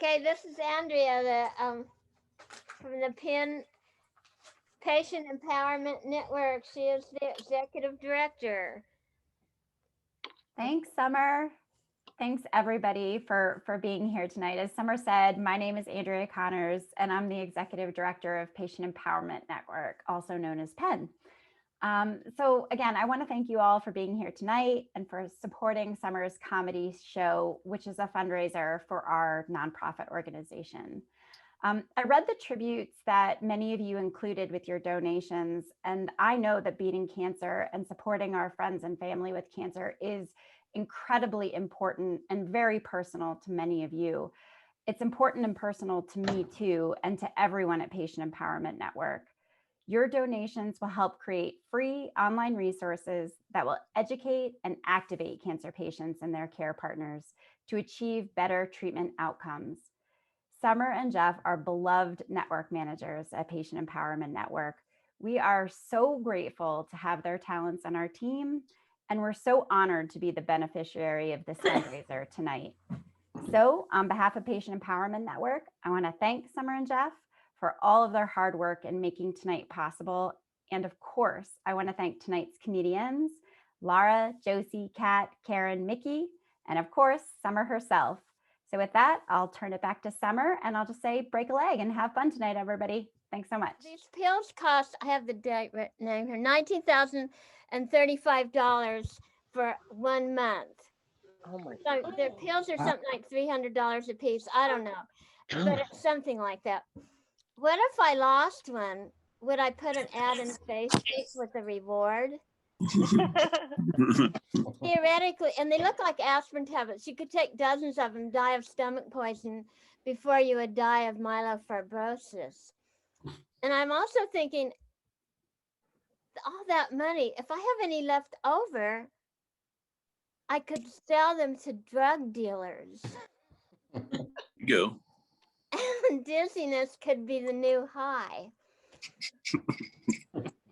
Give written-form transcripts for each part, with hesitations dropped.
Okay, this is Andrea, from the Patient Empowerment Network. She is the executive director. Thanks, Summer. Thanks, everybody, for being here tonight. As Summer said, my name is Andrea Connors, and I'm the executive director of Patient Empowerment Network, also known as PEN. So again, I want to thank you all for being here tonight and for supporting Summer's comedy show, which is a fundraiser for our nonprofit organization. I read the tributes that many of you included with your donations, and I know that beating cancer and supporting our friends and family with cancer is incredibly important and very personal to many of you. It's important and personal to me too, and to everyone at Patient Empowerment Network. Your donations will help create free online resources that will educate and activate cancer patients and their care partners to achieve better treatment outcomes. Summer and Jeff are beloved network managers at Patient Empowerment Network. We are so grateful to have their talents on our team, and we're so honored to be the beneficiary of this fundraiser tonight. So on behalf of Patient Empowerment Network, I want to thank Summer and Jeff for all of their hard work in making tonight possible. And of course, I want to thank tonight's comedians, Laura, Josie, Kat, Karin, Mickey, and of course, Summer herself. So with that, I'll turn it back to Summer, and I'll just say break a leg and have fun tonight, everybody. Thanks so much. These pills cost, I have the date written here, $19,035 for 1 month. Oh my So their pills are something like $300 a piece. I don't know, but it's something like that. What if I lost one? Would I put an ad in Facebook with a reward? Theoretically, and they look like aspirin tablets. You could take dozens of them, die of stomach poison before you would die of myelofibrosis. And I'm also thinking, all that money, if I have any left over, I could sell them to drug dealers. Go. And dizziness could be the new high.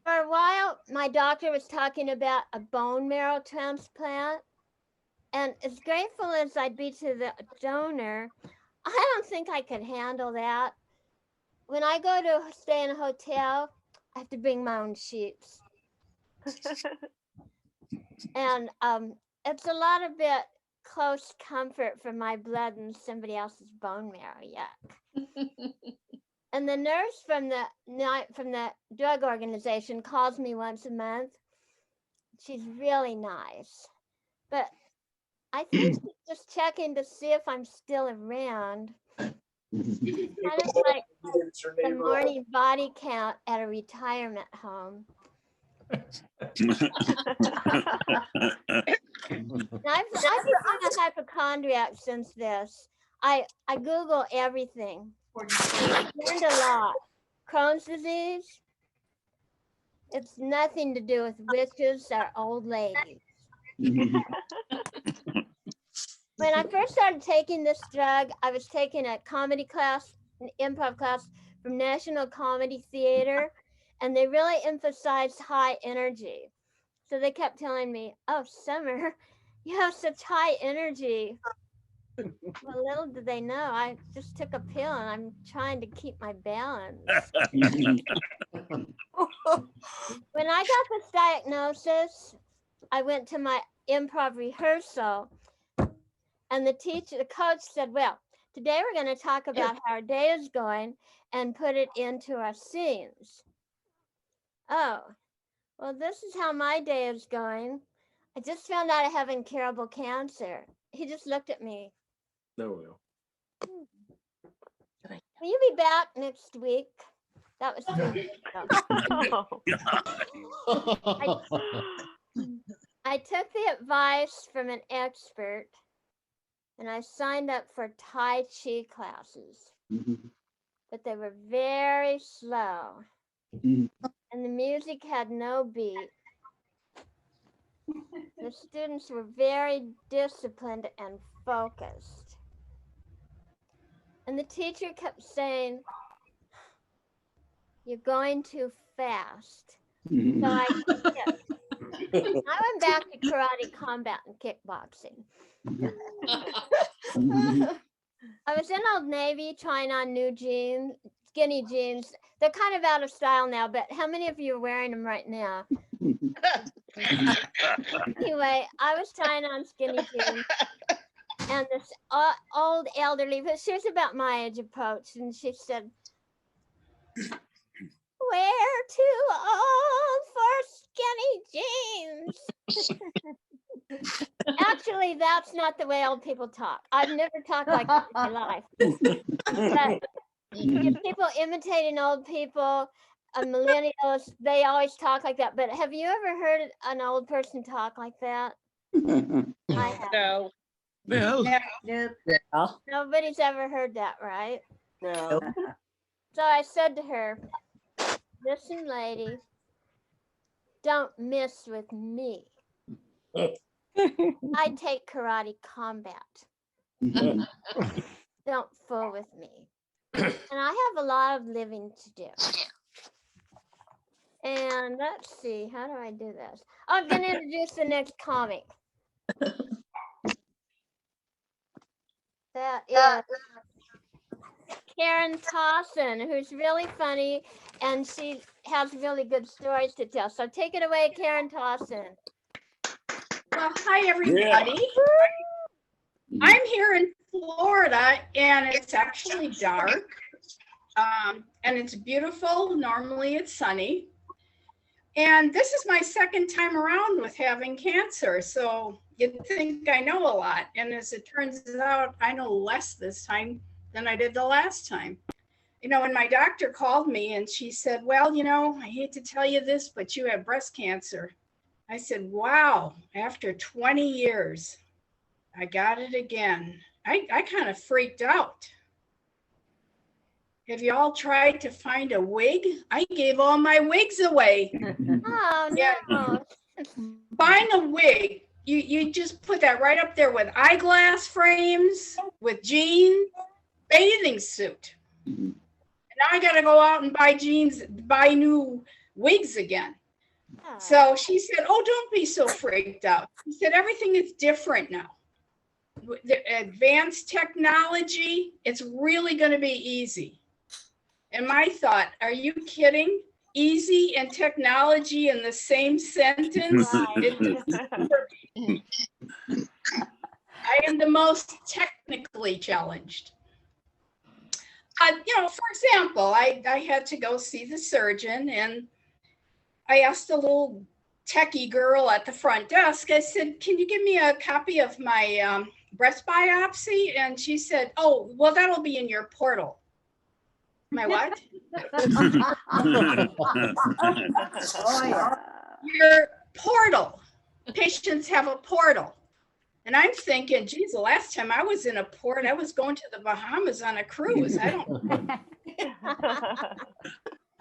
For a while, my doctor was talking about a bone marrow transplant. And as grateful as I'd be to the donor, I don't think I could handle that. When I go to stay in a hotel, I have to bring my own sheets. And it's a lot of bit close comfort for my blood and somebody else's bone marrow. Yuck. And the nurse from the drug organization calls me once a month. She's really nice, but I think she's just checking to see if I'm still around. Kind of like the morning body count at a retirement home. I've become a hypochondriac since this. I Google everything. I learned a lot. Crohn's disease, it's nothing to do with witches or old ladies. When I first started taking this drug, I was taking a comedy class, an improv class from National Comedy Theater, and they really emphasized high energy. So they kept telling me, "Oh, Summer, you have such high energy." Well, little did they know, I just took a pill and I'm trying to keep my balance. When I got this diagnosis, I went to my improv rehearsal, and the coach said, "Well, today we're going to talk about how our day is going and put it into our scenes." Oh, well, this is how my day is going. I just found out I have incurable cancer. He just looked at me. No, no. Will you be back next week? That was 3 weeks ago. I took the advice from an expert and I signed up for Tai Chi classes, but they were very slow and the music had no beat. The students were very disciplined and focused. And the teacher kept saying, "You're going too fast." So I went back to karate, combat, and kickboxing. I was in Old Navy trying on new jeans, skinny jeans. They're kind of out of style now, but how many of you are wearing them right now? Anyway, I was trying on skinny jeans, and this old elderly, but she was about my age approached, and she said, "We're too old for skinny jeans." Actually, that's not the way old people talk. I've never talked like that in my life. But people imitating old people, millennials, they always talk like that. But have you ever heard an old person talk like that? I have. No. Well, Nope. Yeah. Nobody's ever heard that, right? No. So I said to her, "Listen, lady, don't mess with me. I take karate combat. Don't fool with me. And I have a lot of living to do." And let's see, how do I do this? I'm going to introduce the next comic. That is Karin Tausan, who's really funny, and she has really good stories to tell. So take it away, Karin Tausan. Well, hi, everybody. I'm here in Florida, and it's actually dark, and it's beautiful. Normally, it's sunny. And this is my second time around with having cancer, so you'd think I know a lot. And as it turns out, I know less this time than I did the last time. You know, when my doctor called me and she said, "Well, you know, I hate to tell you this, but you have breast cancer." I said, "Wow, after 20 years, I got it again." I kind of freaked out. Have you all tried to find a wig? I gave all my wigs away. Oh, Yeah. no. Buying a wig, you just put that right up there with eyeglass frames, with jeans, bathing suit. And now I got to go out and buy new wigs again. Oh. So she said, "Oh, don't be so freaked out." She said, "Everything is different now. The advanced technology, it's really going to be easy." And my thought, are you kidding? Easy and technology in the same sentence? Right. I am the most technically challenged. You know, for example, I had to go see the surgeon, and I asked the little techie girl at the front desk, I said, "Can you give me a copy of my breast biopsy?" And she said, "Oh, well, that'll be in your portal." My what? Oh, yeah. Your portal. Patients have a portal. And I'm thinking, geez, the last time I was in a port, I was going to the Bahamas on a cruise. I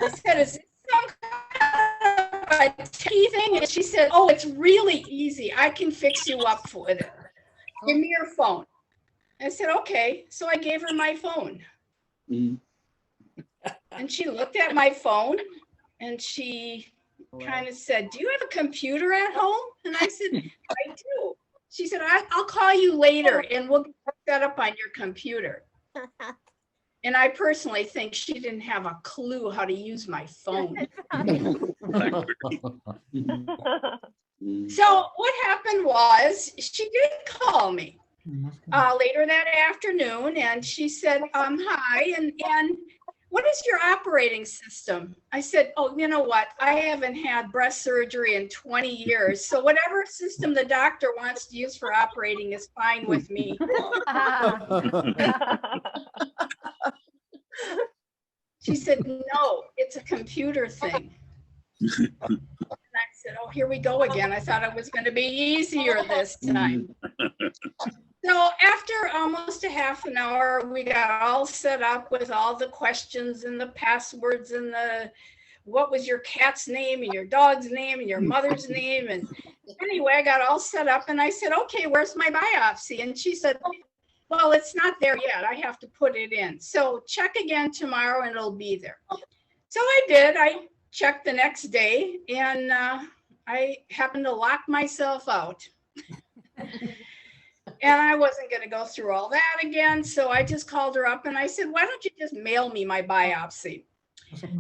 said, "Is this some kind of a tea thing?" And she said, "Oh, it's really easy. I can fix you up with it. Give me your phone." I said, "Okay." So I gave her my phone. And she looked at my phone and she kind of said, "Do you have a computer at home?" And I said, "I do." She said, "I'll call you later and we'll get that up on your computer." And I personally think she didn't have a clue how to use my phone. So what happened was she did call me later that afternoon, and she said, "Hi, and what is your operating system?" I said, "Oh, you know what? I haven't had breast surgery in 20 years. So whatever system the doctor wants to use for operating is fine with me." She said, "No, it's a computer thing." And I said, "Oh, here we go again. I thought it was going to be easier this time." So after almost a half an hour, we got all set up with all the questions and the passwords and what was your cat's name and your dog's name and your mother's name. And anyway, I got all set up and I said, "Okay, where's my biopsy?" And she said, "Well, it's not there yet. I have to put it in. So check again tomorrow and it'll be there." So I did. I checked the next day and I happened to lock myself out. And I wasn't going to go through all that again. So I just called her up and I said, why don't you just mail me my biopsy?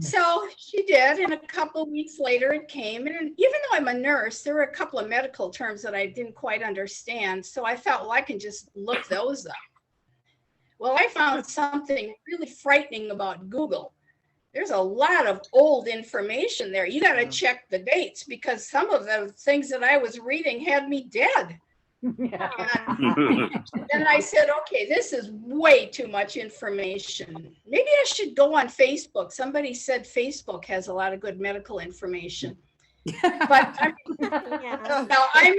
So she did. And a couple of weeks later, it came. And even though I'm a nurse, there were a couple of medical terms that I didn't quite understand. So I thought, well, I can just look those up. Well, I found something really frightening about Google. There's a lot of old information there. You got to check the dates because some of the things that I was reading had me dead. Yeah. And I said, okay, this is way too much information. Maybe I should go on Facebook. Somebody said Facebook has a lot of good medical information. But I'm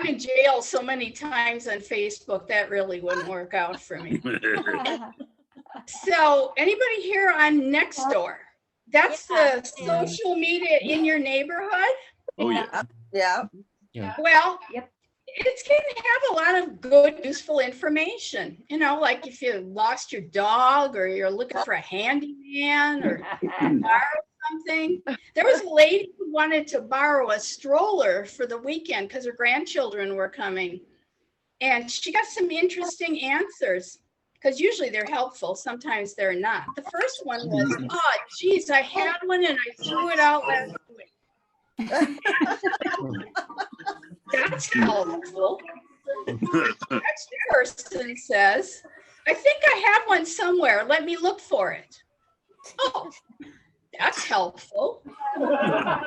in jail so many times on Facebook that really wouldn't work out for me. So anybody here on Nextdoor? That's the social media in your neighborhood? Oh, yeah. Yeah. Well, Yep. it can have a lot of good, useful information. You know, like if you lost your dog or you're looking for a handyman or borrow something. There was a lady who wanted to borrow a stroller for the weekend because her grandchildren were coming. And she got some interesting answers because usually they're helpful. Sometimes they're not. The first one was, oh, geez, I had one and I threw it out last week. That's helpful. Next person says, I think I have one somewhere. Let me look for it. Oh, that's helpful. Well,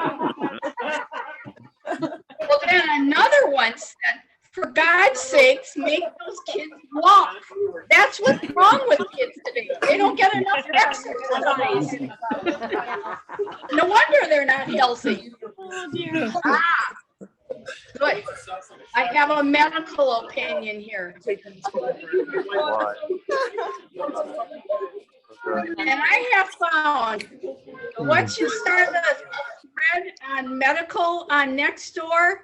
then another one said, for God's sakes, make those kids walk. That's what's wrong with kids today. They don't get enough exercise. No wonder they're not healthy. Good. I have a medical opinion here. And I have found once you start a thread on medical on Nextdoor,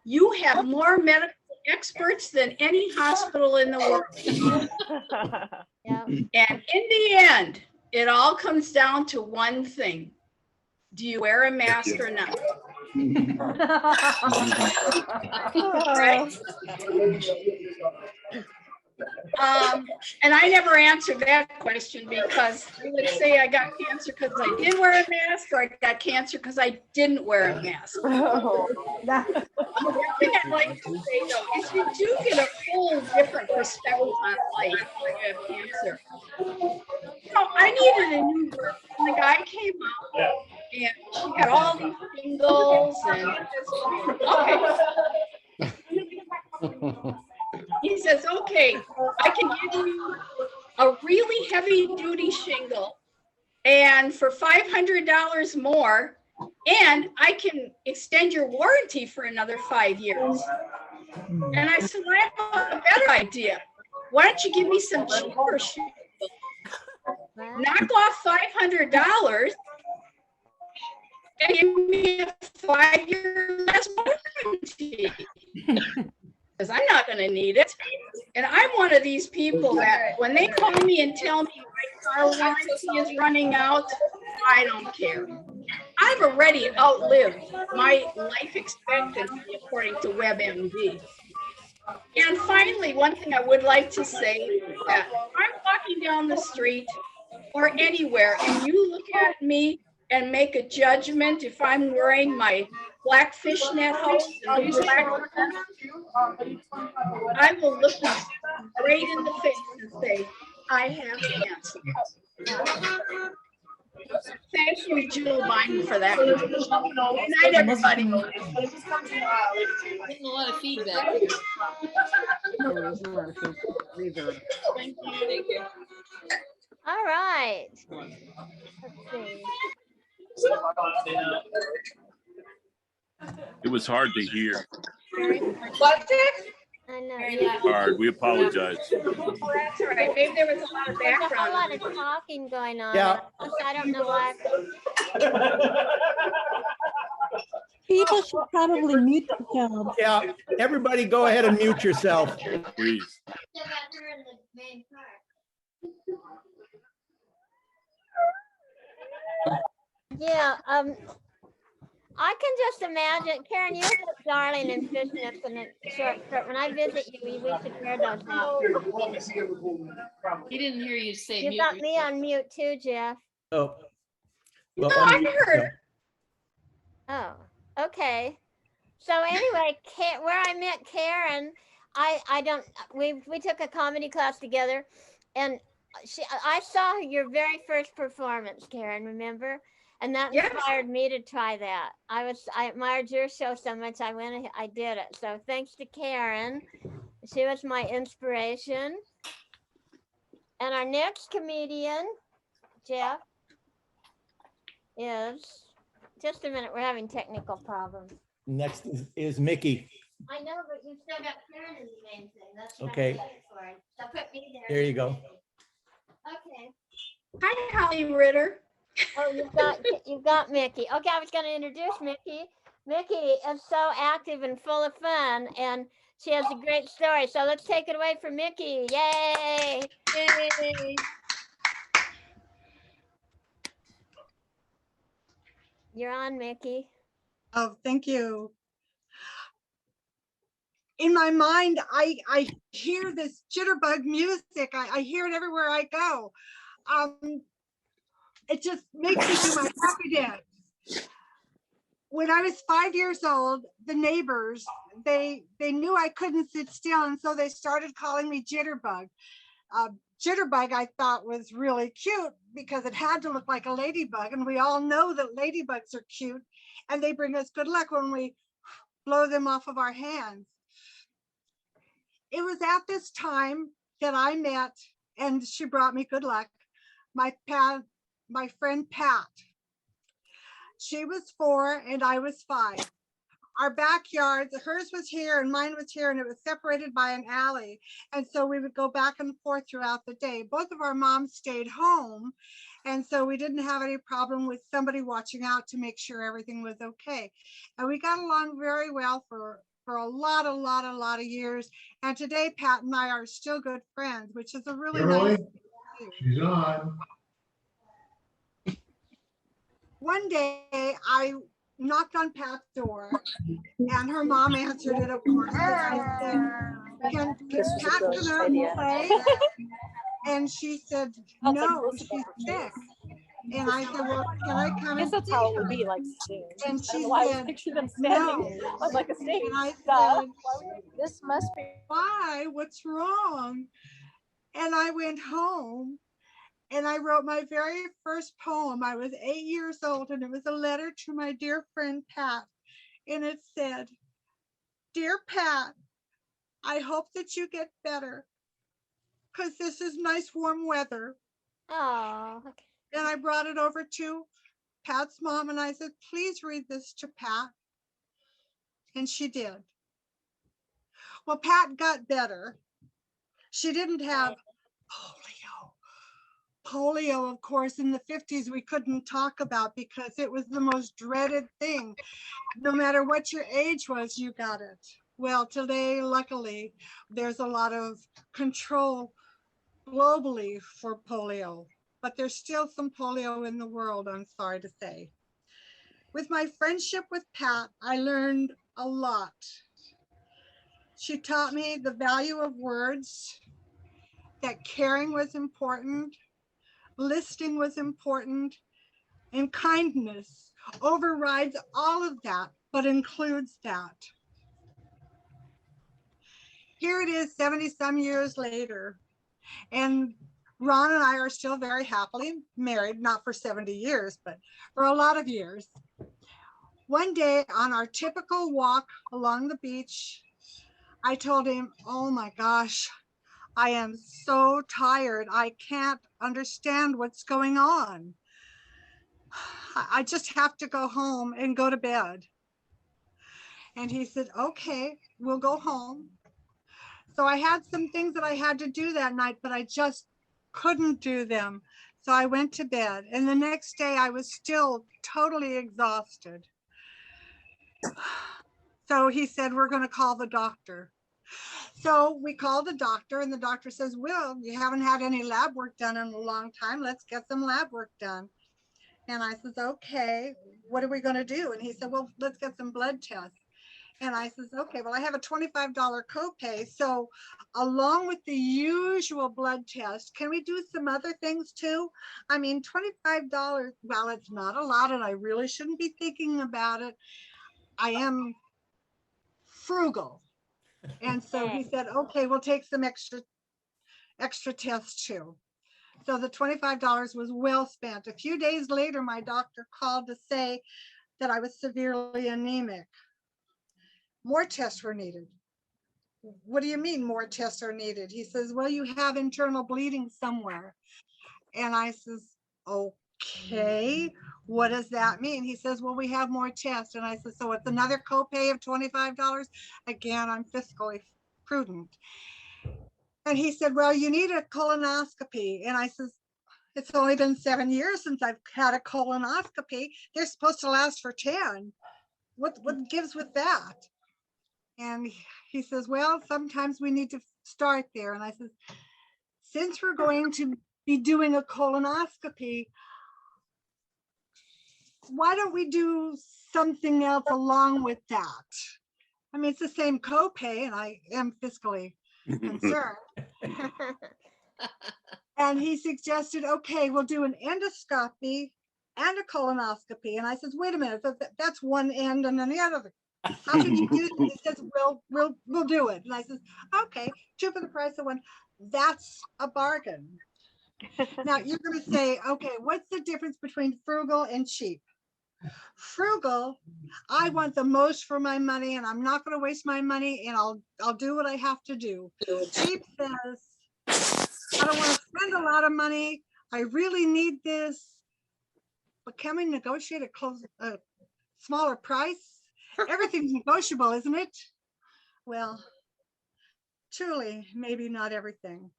you have more medical experts than any hospital in the world. Yeah. And in the end, it all comes down to one thing. Do you wear a mask or not? Right? And I never answered that question because I would say I got cancer because I did wear a mask, or I got cancer because I didn't wear a mask. One thing I'd like to say though is you do get a whole different perspective on life when you have cancer. You know, I needed a new birth, and the guy came out and she had all these shingles and okay. He says, okay, I can give you a really heavy duty shingle and for $500 more, and I can extend your warranty for another 5 years. And I said, well, I have a better idea. Why don't you give me some cheaper shingle? Knock off $500 and give me a 5-year less warranty. Because I'm not going to need it. And I'm one of these people that when they call me and tell me my car warranty is running out, I don't care. I've already outlived my life expectancy according to WebMD. And finally, one thing I would like to say is that if I'm walking down the street or anywhere and you look at me and make a judgment if I'm wearing my black fishnet house and black, I will look you straight in the face and say, I have cancer. Thank you, Joe Biden, for that. Good night, everybody. Getting a lot of feedback. Thank you. All right. Let's see. It was hard to hear. What's it? I know. Yeah. Hard. We apologize. Oh, that's all right. Maybe there was a lot of There's a whole background. lot of talking going on. Yeah. I don't know why. People should probably mute themselves. Yeah, everybody go ahead and mute yourself. Please. Yeah. I can just imagine, Karen, you look darling in fishnets and a short skirt. When I visit you, we should wear those out. He didn't hear you say You mute got me yourself. on mute too, Jeff. Oh. Well, No, I unmute heard. yourself. Oh, okay. So anyway, where I met Karen, we took a comedy class together, and I saw your very first performance, Karen, remember? And that Yes. inspired me to try that. I admired your show so much, I went and I did it. So thanks to Karen, she was my inspiration. And our next comedian, Jeff, is, just a minute, we're having technical problems. Next is Mickey. I know, but you still got Karen in the main thing. That's what Okay. I'm waiting for. So put me there. There you go. Okay. Hi, Holly Ritter. Oh, you've got Mickey. Okay, I was going to introduce Mickey. Mickey is so active and full of fun, and she has a great story. So let's take it away from Mickey. Yay! Yay. You're on, Mickey. Oh, thank you. In my mind, I hear this jitterbug music. I hear it everywhere I go. It just makes me do my happy dance. When I was 5 years old, the neighbors, they knew I couldn't sit still, and so they started calling me Jitterbug. Jitterbug I thought was really cute because it had to look like a ladybug, and we all know that ladybugs are cute, and they bring us good luck when we blow them off of our hands. It was at this time that I met, and she brought me good luck, my friend Pat. She was 4 and I was 5. Our backyards, hers was here and mine was here, and it was separated by an alley. And so we would go back and forth throughout the day. Both of our moms stayed home, and so we didn't have any problem with somebody watching out to make sure everything was okay. And we got along very well for a lot of years. And today, Pat and I are still good friends, which is a really nice thing to do. She's on. One day I knocked on Pat's door and her mom answered it, of course. And I said, can Pat come out and play? And she said, no, she's sick. And I said, well, can I come and that's see how it her? would be like soon. And she I said, picture them no. standing on like a stage. And I Duh. said, This must be. why? What's wrong? And I went home and I wrote my very first poem. I was 8 years old, and it was a letter to my dear friend Pat. And it said, dear Pat, I hope that you get better because this is nice warm weather. Oh, okay. And I brought it over to Pat's mom and I said, please read this to Pat. And she did. Well, Pat got better. She didn't have polio, of course, in the 50s we couldn't talk about because it was the most dreaded thing. No matter what your age was, you got it. Well, today, luckily, there's a lot of control globally for polio, but there's still some polio in the world, I'm sorry to say. With my friendship with Pat, I learned a lot. She taught me the value of words, that caring was important, listening was important, and kindness overrides all of that, but includes that. Here it is 70 some years later, and Ron and I are still very happily married, not for 70 years, but for a lot of years. One day on our typical walk along the beach, I told him, oh my gosh, I am so tired. I can't understand what's going on. I just have to go home and go to bed. And he said, okay, we'll go home. So I had some things that I had to do that night, but I just couldn't do them. So I went to bed. And the next day I was still totally exhausted. So he said, we're going to call the doctor. So we called the doctor, and the doctor says, well, you haven't had any lab work done in a long time. Let's get some lab work done. And I said, okay. what are we going to do? And he said, well, let's get some blood tests. And I says, okay, well, I have a $25 copay. So along with the usual blood test, can we do some other things too? I mean, $25, well, it's not a lot, and I really shouldn't be thinking about it. I am frugal. And so he said, okay, we'll take some extra tests too. So the $25 was well spent. A few days later, my doctor called to say that I was severely anemic. More tests were needed. What do you mean more tests are needed? He says, well, you have internal bleeding somewhere. And I says, okay, what does that mean? He says, well, we have more tests. And I said, so it's another copay of $25? Again, I'm fiscally prudent. And he said, well, you need a colonoscopy. And I says, it's only been 7 years since I've had a colonoscopy. They're supposed to last for 10. What gives with that? And he says, well, sometimes we need to start there. And I said, since we're going to be doing a colonoscopy, why don't we do something else along with that? I mean, it's the same copay, and I am fiscally concerned. And he suggested, okay, we'll do an endoscopy and a colonoscopy. And I said, wait a minute, that's one end and then the other. How could you do that? He says, we'll do it. And I said, okay, 2 for the price of 1. That's a bargain. Now you're going to say, okay, what's the difference between frugal and cheap? Frugal, I want the most for my money, and I'm not going to waste my money, and I'll do what I have to do. Cheap says, I don't want to spend a lot of money. I really need this, but can we negotiate a smaller price? Everything's negotiable, isn't it? Well, truly, maybe not everything.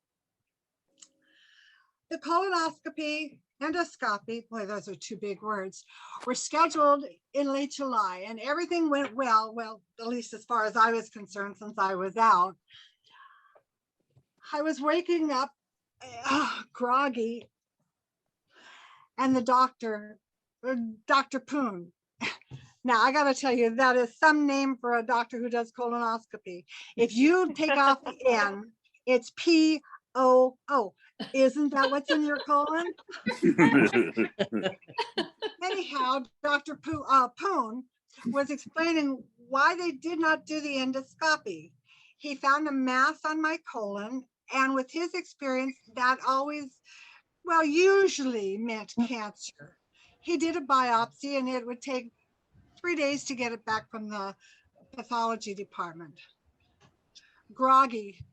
The colonoscopy, endoscopy, boy, those are 2 big words, were scheduled in late July, and everything went well, at least as far as I was concerned, since I was out. I was waking up groggy, and the doctor, Dr. Poon. Now, I got to tell you, that is some name for a doctor who does colonoscopy. If you take off the N, it's P-O-O. Isn't that what's in your colon? Anyhow, Dr. Poon was explaining why they did not do the endoscopy. He found a mass on my colon, and with his experience, that always, well, usually meant cancer. He did a biopsy, and it would take 3 days to get it back from the pathology department. Groggy,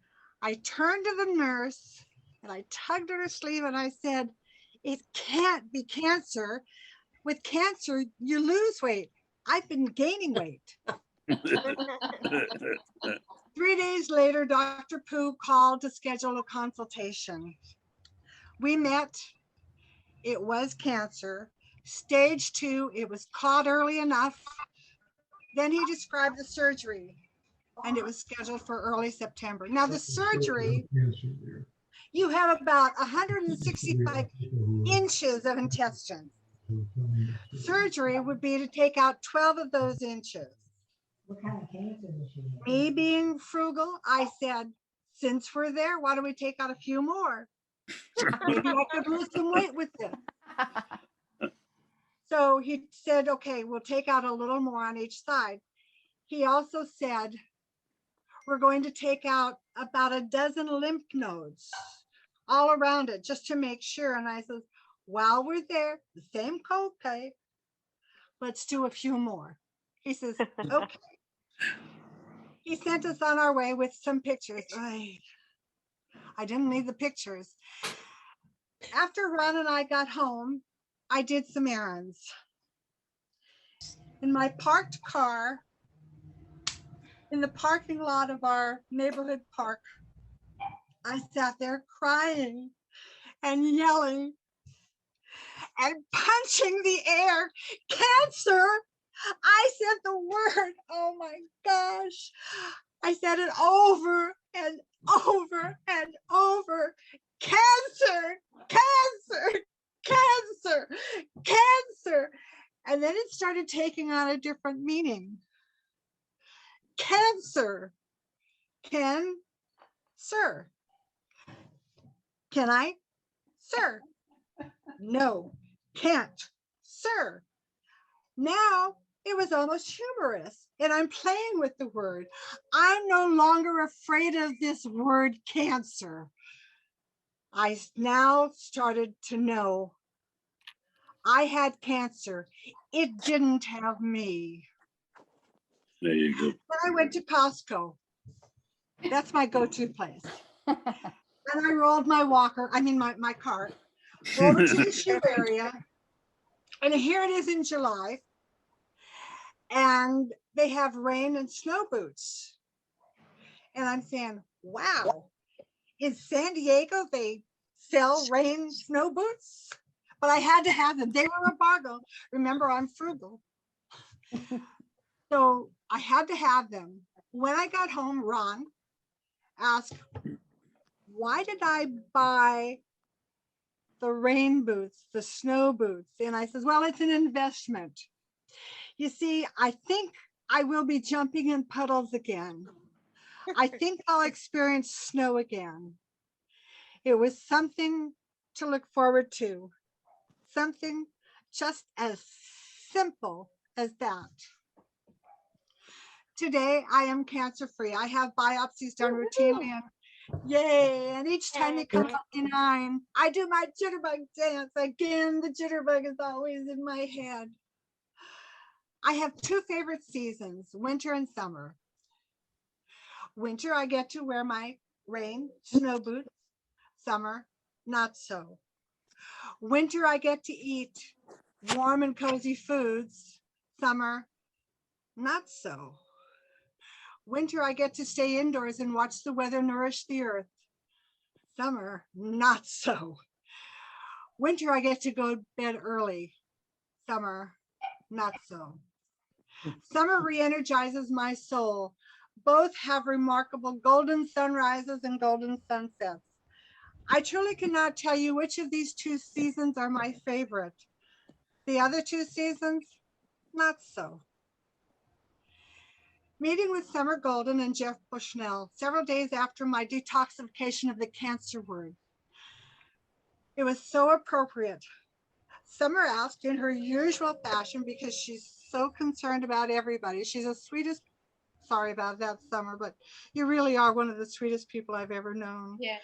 I turned to the nurse and I tugged at her sleeve and I said, it can't be cancer. With cancer, you lose weight. I've been gaining weight. 3 days later, Dr. Pooh called to schedule a consultation. We met. It was cancer. Stage 2, it was caught early enough. Then he described the surgery, and it was scheduled for early September. Now the surgery, you have about 165 inches of intestine. Surgery would be to take out 12 of those inches. Me being frugal, I said, since we're there, why don't we take out a few more? Maybe I could lose some weight with this. So he said, okay, we'll take out a little more on each side. He also said, we're going to take out about a dozen lymph nodes all around it just to make sure. And I said, while we're there, the same copay, let's do a few more. He says, okay. He sent us on our way with some pictures. I didn't need the pictures. After Ron and I got home, I did some errands. In my parked car, in the parking lot of our neighborhood park, I sat there crying and yelling and punching the air. Cancer! I said the word, oh my gosh. I said it over and over and over. Cancer, cancer, cancer, cancer. And And then it started taking on a different meaning. Cancer. Can, sir. Can I? Sir. No, can't. Sir. Now it was almost humorous, and I'm playing with the word. I'm no longer afraid of this word cancer. I now started to know I had cancer. It didn't have me. There you go. Then I went to Costco. That's my go-to place. And I rolled my walker, I mean my cart, over to the shoe area. And here it is in July. And they have rain and snow boots. And I'm saying, wow, in San Diego, they sell rain snow boots? But I had to have them. They were embargo. Remember, I'm frugal. So I had to have them. When I got home, Ron asked, why did I buy the rain boots, the snow boots? And I said, well, it's an investment. You see, I think I will be jumping in puddles again. I think I'll experience snow again. It was something to look forward to. Something just as simple as that. Today, I am cancer-free. I have biopsies done routinely, and yay, and each time they come up benign, I do my jitterbug dance. Again, the jitterbug is always in my head. I have two favorite seasons, winter and summer. Winter, I get to wear my rain, snow boots. Summer, not so. Winter, I get to eat warm and cozy foods. Summer, not so. Winter, I get to stay indoors and watch the weather nourish the earth. Summer, not so. Winter, I get to go to bed early. Summer, not so. Summer re-energizes my soul. Both have remarkable golden sunrises and golden sunsets. I truly cannot tell you which of these two seasons are my favorite. The other two seasons, not so. Meeting with Summer Golden and Jeff Bushnell several days after my detoxification of the cancer word. It was so appropriate. Summer asked in her usual fashion, because she's so concerned about everybody. She's the sweetest, sorry about that, Summer, but you really are one of the sweetest people I've ever known. Yeah.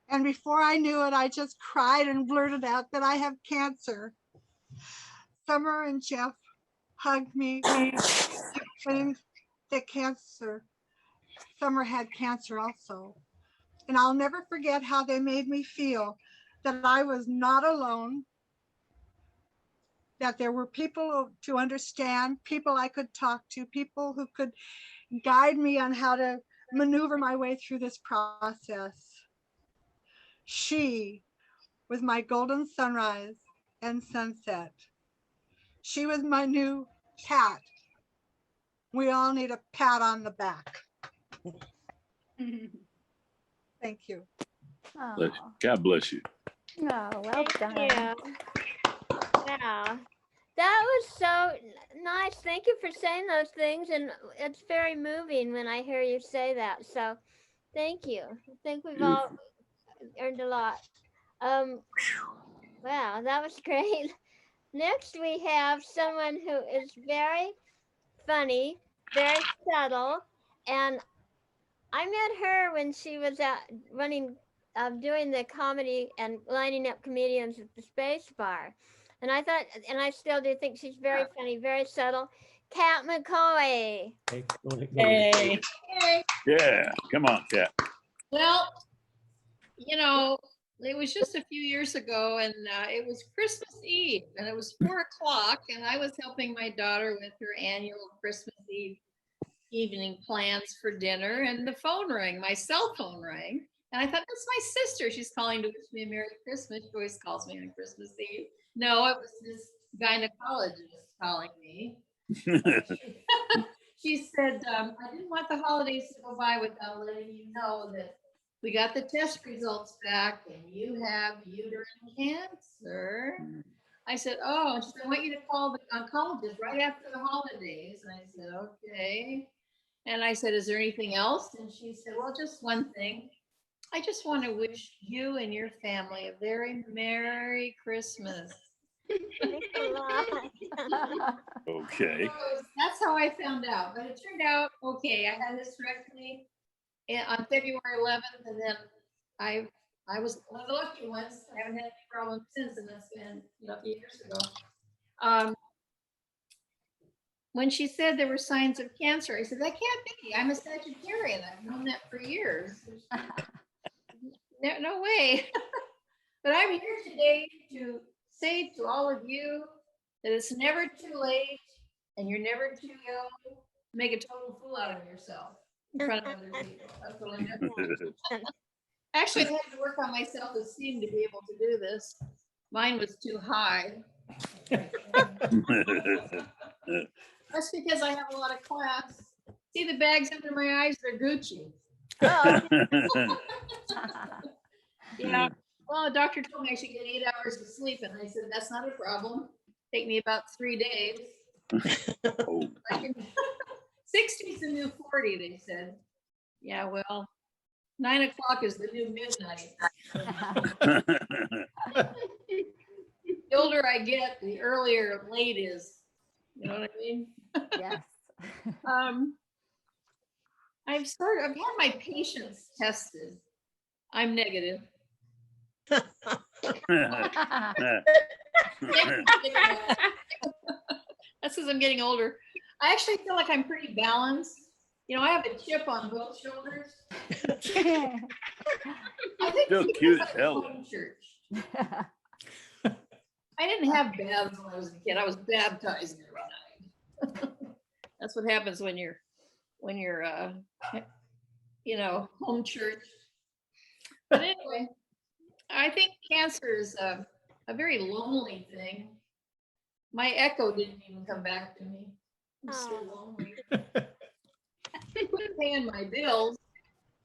And before I knew it, I just cried and blurted out that I have cancer. Summer and Jeff hugged me, explained that Summer had cancer also. And I'll never forget how they made me feel that I was not alone, that there were people to understand, people I could talk to, people who could guide me on how to maneuver my way through this process. She was my golden sunrise and sunset. She was my new pat. We all need a pat on the back. Thank you. Oh, Bless you. God bless you. well Thank done. you. Wow. That was so nice. Thank you for saying those things. And it's very moving when I hear you say that. So thank you. I think we've all earned a lot. Wow, that was great. Next, we have someone who is very funny, very subtle, and I met her when she was doing the comedy and lining up comedians at the Space Bar. And I thought, and I still do think she's very funny, very subtle. Kat McCoy. Hey, go ahead. Hey. Yeah. Come on, Kat. Well, you know, it was just a few years ago, and it was Christmas Eve, and it was 4:00, and I was helping my daughter with her annual Christmas Eve evening plans for dinner, and the phone rang, my cell phone rang, and I thought, that's my sister. She's calling to wish me a Merry Christmas. She always calls me on Christmas Eve. No, it was this gynecologist calling me. She said, I didn't want the holidays to go by without letting you know that we got the test results back and you have uterine cancer. I said, oh, and she said, I want you to call the oncologist right after the holidays. And I said, okay. And I said, is there anything else? And she said, well, just one thing. I just want to wish you and your family a very Merry Christmas. Thanks a lot. Okay. So that's how I found out. But it turned out, okay, I had hysterectomy on February 11th, and then I was one of the lucky ones. I haven't had any problems since, and that's been a few years ago. When she said there were signs of cancer, I said, that can't be. I'm a Sagittarian. I've known that for years. No way. But I'm here today to say to all of you that it's never too late and you're never too young to make a total fool out of yourself in front of other people. That's what I'm doing. Actually, I had to work on my self-esteem to be able to do this. Mine was too high. That's because I have a lot of class. See the bags under my eyes? They're Gucci. Oh. Yeah. Well, the doctor told me I should get 8 hours of sleep, and I said that's not a problem. Take me about 3 days. 60 is the new 40, they said. Yeah, well, 9 o'clock is the new midnight. The older I get, the earlier late is. You know what I mean? Yes. I've had my patience tested. I'm negative. That's because I'm getting older. I actually feel like I'm pretty balanced. You know, I have a chip on both shoulders. I think Still cute as hell. church. I didn't have baths when I was a kid. I was baptized every night. That's what happens when you're home church. But anyway, I think cancer is a very lonely thing. My echo didn't even come back to me. I'm so lonely. I quit paying my bills.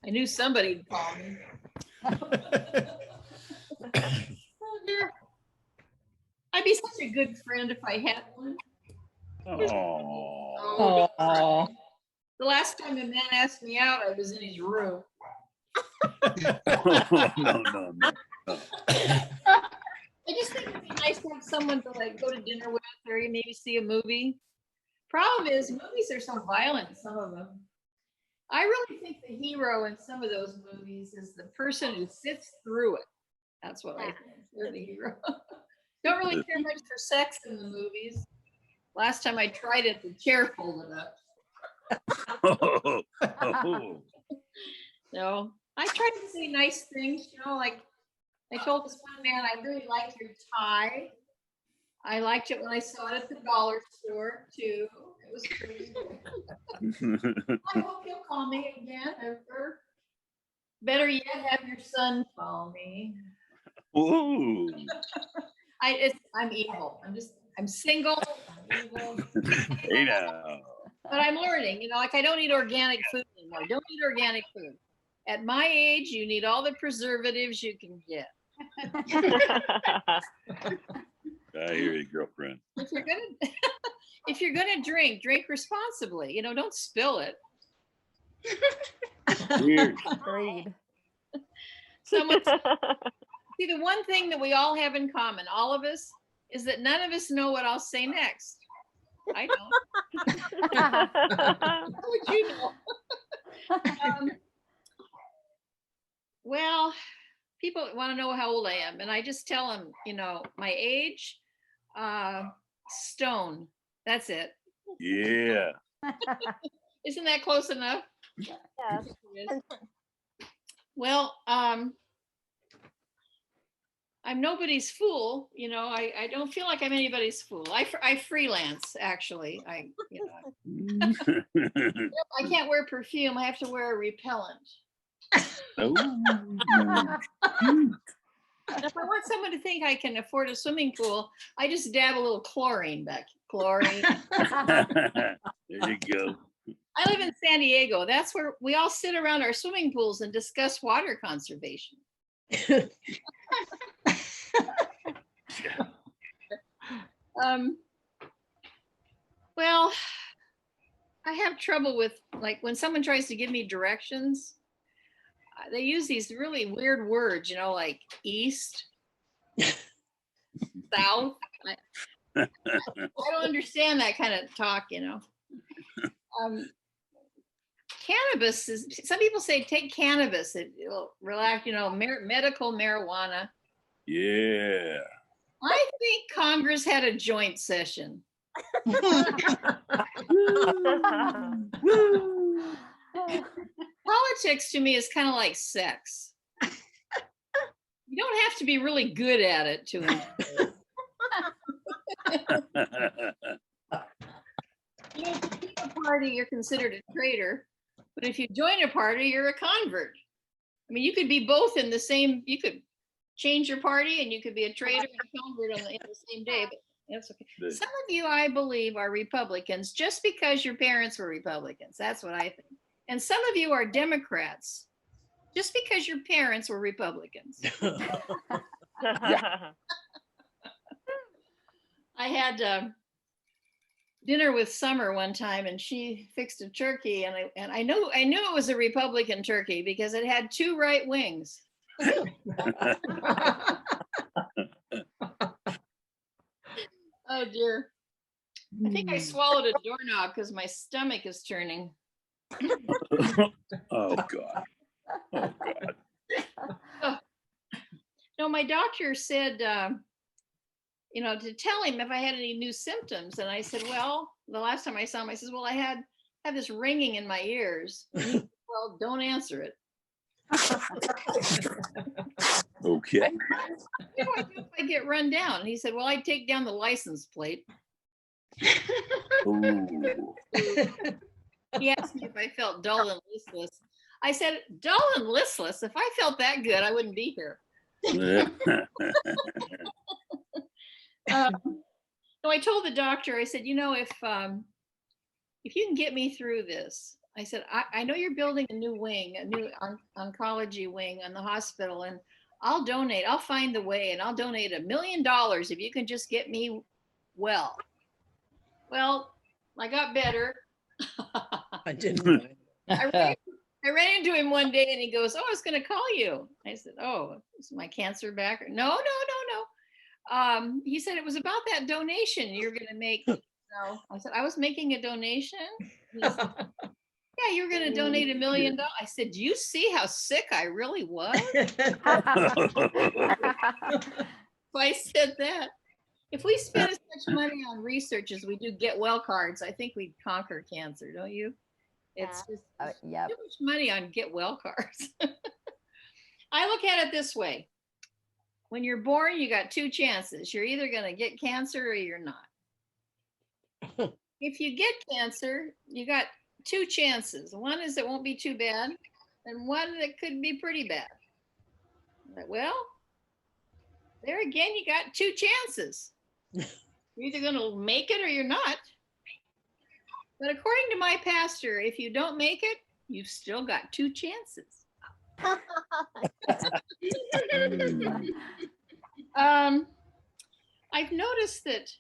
I knew somebody'd call me. Oh, dear. I'd be such a good friend if I had one. Oh. Oh, the last time a man asked me out, I was in his room. No. I just think it'd be nice to have someone to go to dinner with or maybe see a movie. Problem is, movies are so violent, some of them. I really think the hero in some of those movies is the person who sits through it. That's what I think. They're the hero. Don't really care much for sex in the movies. Last time I tried it, the chair folded up. So I tried to say nice things, like I told this one man, I really liked your tie. I liked it when I saw it at the dollar store too. It was pretty. I hope you'll call me again, or better yet, have your son call me. Ooh. I'm evil. I'm single. I'm evil. Hey now. But I'm learning, I don't eat organic food anymore. Don't eat organic food. At my age, you need all the preservatives you can get. I hear you, girlfriend. If you're gonna drink responsibly. Don't spill it. Weird. Agreed. See, the one thing that we all have in common, all of us, is that none of us know what I'll say next. I don't. How would you know? Well, people want to know how old I am, and I just tell them, my age, stone. That's it. Yeah. Isn't that close enough? Yes. Well, I'm nobody's fool. I don't feel like I'm anybody's fool. I freelance, actually. I can't wear perfume. I have to wear a repellent. Oh. If I want someone to think I can afford a swimming pool, I just dab a little chlorine back. Chlorine. There you go. I live in San Diego. That's where we all sit around our swimming pools and discuss water conservation. Well, I have trouble with, like, when someone tries to give me directions, they use these really weird words, you know, like east, south. I don't understand that kind of talk, you know. Cannabis is, some people say take cannabis, it'll relax, you know, medical marijuana. Yeah. I think Congress had a joint session. Politics to me is kind of like sex. You don't have to be really good at it to enjoy it. You know, if you leave a party, you're considered a traitor. But if you join a party, you're a convert. I mean, you could be both in the same, you could change your party and you could be a traitor and a convert in the same day, but that's okay. Some of you, I believe, are Republicans just because your parents were Republicans. That's what I think. And some of you are Democrats just because your parents were Republicans. I had dinner with Summer one time, and she fixed a turkey, and I knew it was a Republican turkey because it had 2 right wings. Oh dear. I think I swallowed a doorknob because my stomach is turning. Oh God. Oh God. Oh. No, my doctor said, you know, to tell him if I had any new symptoms. And I said, well, the last time I saw him, I said, well, I had this ringing in my ears. And he said, well, don't answer it. Okay. What do I do if I get run down? And he said, well, I'd take down the license plate. Ooh. He asked me if I felt dull and listless. I said, dull and listless? If I felt that good, I wouldn't be here. No, I told the doctor, I said, you know, if you can get me through this, I said, I know you're building a new wing, a new oncology wing on the hospital, and I'll donate. I'll find the way, and I'll donate $1 million if you can just get me well. Well, I got better. I didn't. I ran into him one day, and he goes, "Oh, I was going to call you." I said, "Oh, is my cancer back?" No. He said it was about that donation you're going to make. No, I said I was making a donation. He said, yeah, you were going to donate $1 million. I said, "Do you see how sick I really was?" So I said that. If we spend as much money on research as we do get well cards, I think we'd conquer cancer, don't you? It's just too much money on get well cards. I look at it this way. When you're born, you got 2 chances. You're either going to get cancer or you're not. If you get cancer, you got 2 chances. One is it won't be too bad, and one that could be pretty bad. But, well, there again, you got 2 chances. You're either going to make it or you're not. But according to my pastor, if you don't make it, you've still got 2 chances. I've noticed that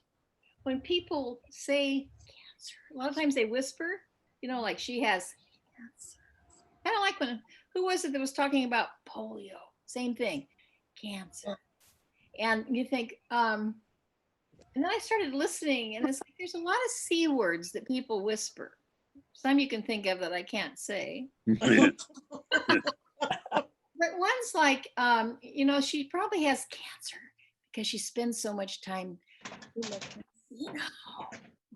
when people say cancer, a lot of times they whisper, you know, like she has cancer. Kind of like when, who was it that was talking about polio? Same thing, cancer. And you think, and then I started listening, and it's like there's a lot of C words that people whisper. Some you can think of that I can't say. But one's like, you know, she probably has cancer because she spends so much time, you know,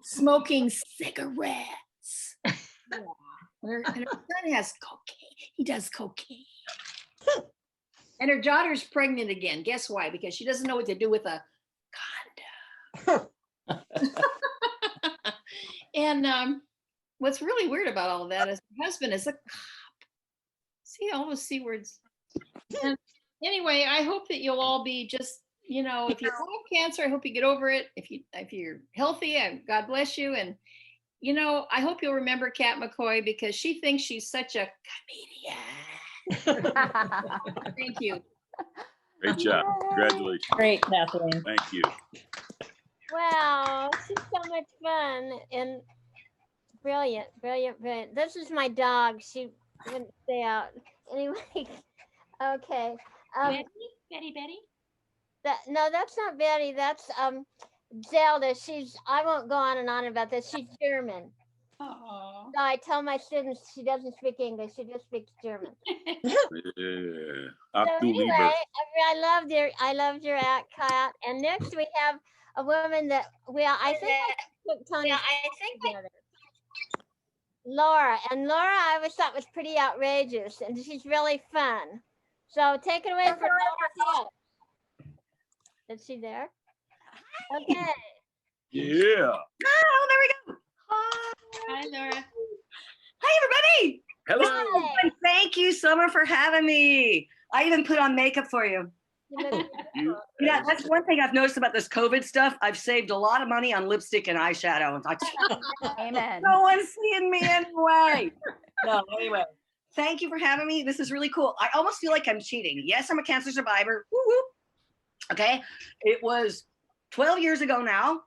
smoking cigarettes. Yeah. And her son has cocaine. He does cocaine. And her daughter's pregnant again. Guess why? Because she doesn't know what to do with a condom. And what's really weird about all of that is her husband is a cop. See all those C words. And anyway, I hope that you'll all be just, you know, if you have cancer, I hope you get over it. If you're healthy, God bless you. And, you know, I hope you'll remember Kat McCoy because she thinks she's such a comedian. Thank you. Great job. Congratulations. Great, Kathleen. Thank you. Wow, she's so much fun and brilliant. This is my dog. She wouldn't stay out. Anyway, okay. Betty? No, that's not Betty. That's Zelda. I won't go on and on about this. She's German. Oh. So I tell my students she doesn't speak English. She just speaks German. Yeah. So anyway, I loved your cat. And next we have a woman that I think I took Tony together. Laura. And Laura I always thought was pretty outrageous, and she's really fun. So take it away from Laura. Is she there? Okay. Yeah. Oh, there we go. Hi, Laura. Hi, everybody. Hello. And thank you, Summer, for having me. I even put on makeup for you. Yeah, that's one thing I've noticed about this COVID stuff. I've saved a lot of money on lipstick and eyeshadow. Amen. No one's seeing me anyway. No, anyway. Thank you for having me. This is really cool. I almost feel like I'm cheating. Yes, I'm a cancer survivor. Woo woo. Okay. It was 12 years ago now.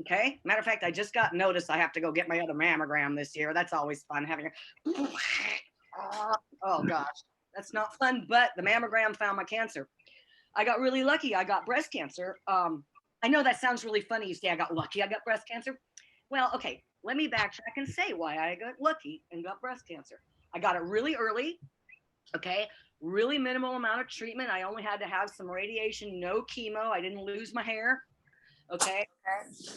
Okay. Matter of fact, I just got notice I have to go get my other mammogram this year. That's always fun having a oh gosh, that's not fun, but the mammogram found my cancer. I got really lucky. I got breast cancer. I know that sounds really funny. You say I got lucky, I got breast cancer. Well, okay, let me backtrack and say why I got lucky and got breast cancer. I got it really early. Okay. Really minimal amount of treatment. I only had to have some radiation, no chemo. I didn't lose my hair. Okay.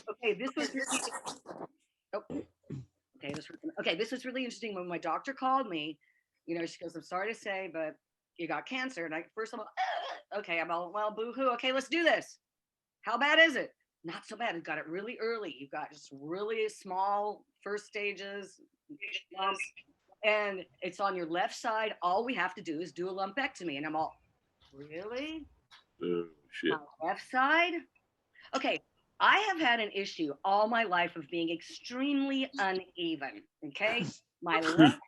Okay. This was really, this was really interesting. When my doctor called me, you know, she goes, I'm sorry to say, but you got cancer. And first I'm like, okay, I'm all, well, boo-hoo. Okay, let's do this. How bad is it? Not so bad. You got it really early. You got just really small first stages, and it's on your left side. All we have to do is do a lumpectomy. And I'm all, really? Oh, shit. My left side? Okay, I have had an issue all my life of being extremely uneven. Okay, my left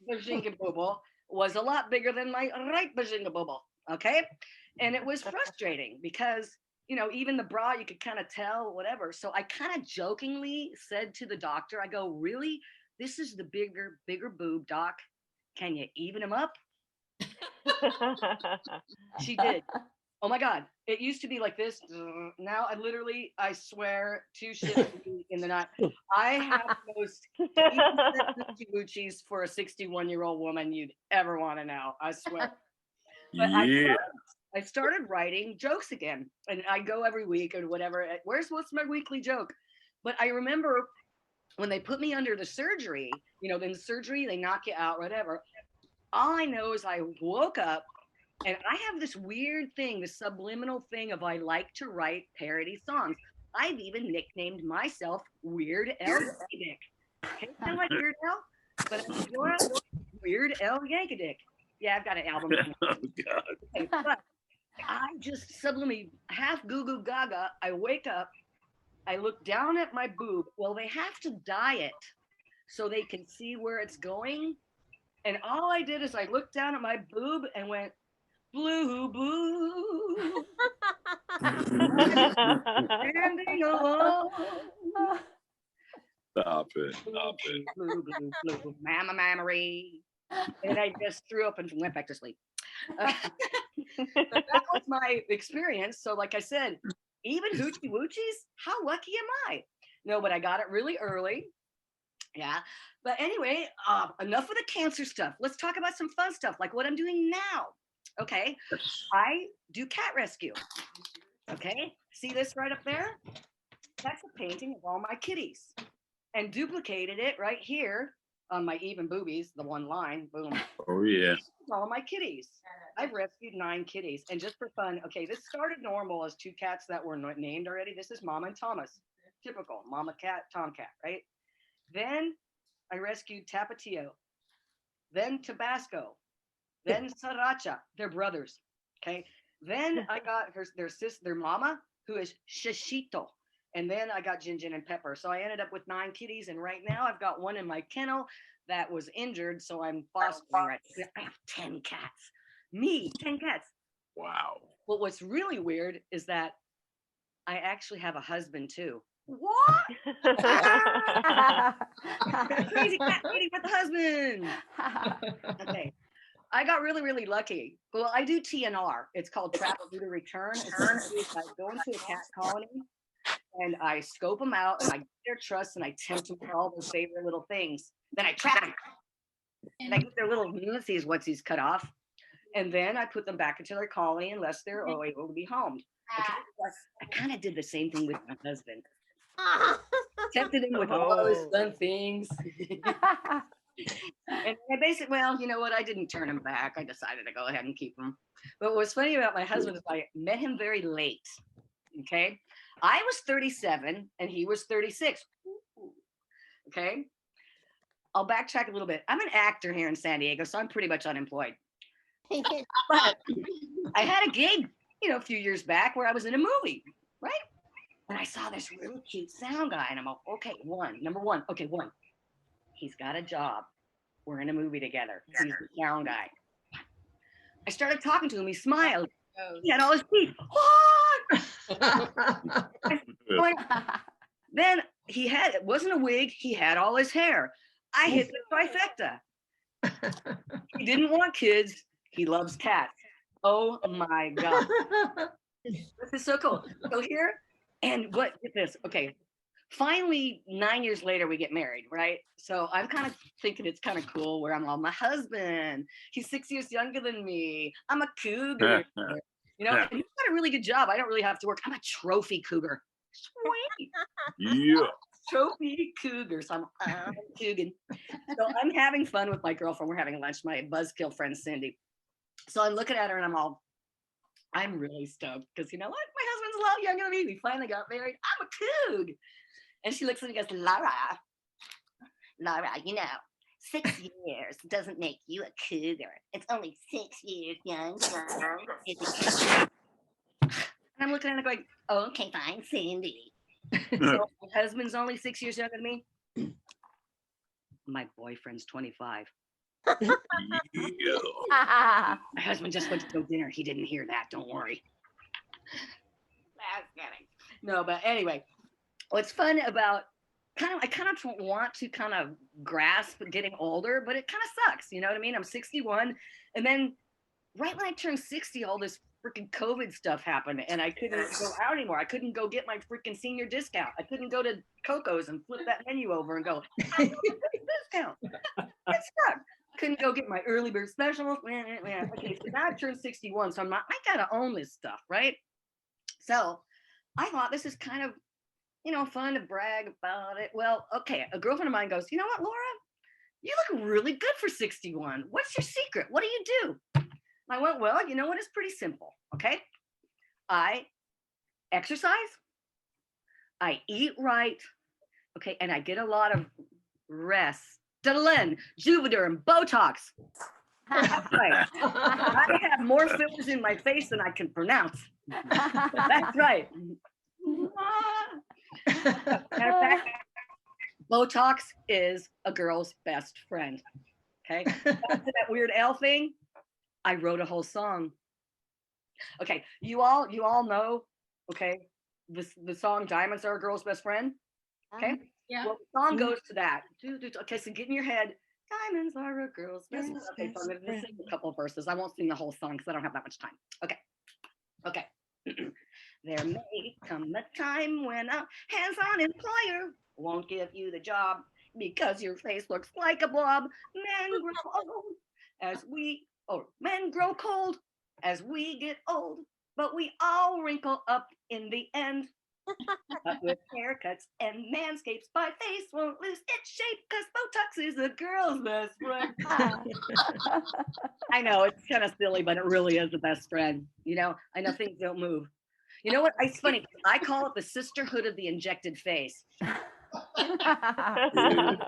bajinga booble was a lot bigger than my right bajinga booble. Okay, and it was frustrating because, you know, even the bra, you could kind of tell, whatever. So I kind of jokingly said to the doctor, I go, really? This is the bigger boob, doc. Can you even them up? She did. Oh my God. It used to be like this. Now I swear, 2 shifts in the night. I have the most Gucci's for a 61-year-old woman you'd ever want to know. I swear. But Yeah. I started writing jokes again, and I go every week or whatever. What's my weekly joke? But I remember when they put me under the surgery, you know, in the surgery, they knock you out, whatever. All I know is I woke up and I have this weird thing, this subliminal thing of I like to write parody songs. I've even nicknamed myself Weird Al Yankovic. Can't sound like Weird Al, but I'm Weird Al Yankovic. Yeah, I've got an album. Oh, God. Okay, but I just subliminally half goo goo gaga. I wake up, I look down at my boob. Well, they have to dye it so they can see where it's going. And all I did is I looked down at my boob and went, blue boob. Standing alone. Stop it. Blue, blue, blue, mama, mammary. And I just threw up and went back to sleep. But that was my experience. So like I said, even hoochie woochies, how lucky am I? No, but I got it really early. Yeah. But anyway, enough with the cancer stuff. Let's talk about some fun stuff like what I'm doing now. Okay. I do cat rescue. Okay. See this right up there? That's a painting of all my kitties and duplicated it right here on my even boobies, the one line, boom. Oh, yeah. All my kitties. I've rescued 9 kitties. And just for fun, okay, this started normal as 2 cats that were named already. This is Mama and Thomas. Typical mama cat, tom cat, right? Then I rescued Tapatio, then Tabasco, then Sriracha. They're brothers, okay? Then I got their mama, who is Shishito. And then I got Gin Gin and Pepper. So I ended up with 9 kitties. And right now I've got one in my kennel that was injured. So I'm fostering right now. I have 10 cats. 10 cats. Wow. Well, what's really weird is that I actually have a husband too. What? Crazy cat lady with a husband. Okay. I got really, really lucky. Well, I do TNR. It's called Travel Due to Return. I go into a cat colony and I scope them out and I get their trust and I tempt them with all their favorite little things. Then I trap them. And I get their little nuances, whatsies cut off. And then I put them back into their colony unless they're able to be homed. Okay? I kind of did the same thing with my husband. Tempted him with all those fun things. And I basically, well, you know what? I didn't turn him back. I decided to go ahead and keep him. But what's funny about my husband is I met him very late. Okay. I was 37 and he was 36. Okay. I'll backtrack a little bit. I'm an actor here in San Diego, so I'm pretty much unemployed. But I had a gig, you know, a few years back where I was in a movie, right? And I saw this really cute sound guy, and I'm like, okay, number one, he's got a job. We're in a movie together. He's the sound guy. I started talking to him. He smiled. He had all his teeth. What? Then it wasn't a wig. He had all his hair. I hit the trifecta. He didn't want kids. He loves cats. Oh my God. This is so cool. So here, and get this. Okay. Finally, 9 years later, we get married, right? So I'm kind of thinking it's kind of cool where I'm all my husband. He's 6 years younger than me. I'm a cougar. You know, and he's got a really good job. I don't really have to work. I'm a trophy cougar. Sweet. Yeah. Trophy cougar. So I'm couging. So I'm having fun with my girlfriend. We're having lunch. My buzzkill friend, Cindy. So I'm looking at her and I'm really stoked because you know what? My husband's a lot younger than me. We finally got married. I'm a coug. And she looks at me and goes, Laura, you know, 6 years doesn't make you a cougar. It's only 6 years younger. And I'm looking at her going, oh, okay, fine, Cindy. So my husband's only 6 years younger than me. My boyfriend's 25. Yeah. My husband just went to go dinner. He didn't hear that. Don't worry. That's kidding. No, but anyway, what's fun about I kind of want to kind of grasp getting older, but it kind of sucks. You know what I mean? I'm 61. And then right when I turned 60, all this freaking COVID stuff happened and I couldn't go out anymore. I couldn't go get my freaking senior discount. I couldn't go to Coco's and flip that menu over and go, discount. It sucked. Couldn't go get my early bird special. Okay, so now I've turned 61, so I gotta own this stuff, right? So I thought this is kind of, you know, fun to brag about it. Well, okay, a girlfriend of mine goes, you know what, Laura? You look really good for 61. What's your secret? What do you do? I went, well, you know what? It's pretty simple, okay? I exercise, I eat right, okay, and I get a lot of rest. Delaine, Juvederm, Botox. That's right. I have more fillers in my face than I can pronounce. That's right. Matter of fact, Botox is a girl's best friend. Okay. Back to that Weird Al thing. I wrote a whole song. Okay, you all know, okay, the song Diamonds Are a Girl's Best Friend. Okay. Yeah. Well, the song goes to that. Okay, so get in your head. Diamonds are a girl's best friend. Okay, so I'm going to sing a couple of verses. I won't sing the whole song because I don't have that much time. Okay. There may come a time when a hands-on employer won't give you the job because your face looks like a blob. Men grow cold as we get old, but we all wrinkle up in the end. But with haircuts and manscapes, my face won't lose its shape because Botox is a girl's best friend. I know it's kind of silly, but it really is the best friend. You know, I know things don't move. You know what? It's funny. I call it the sisterhood of the injected face. We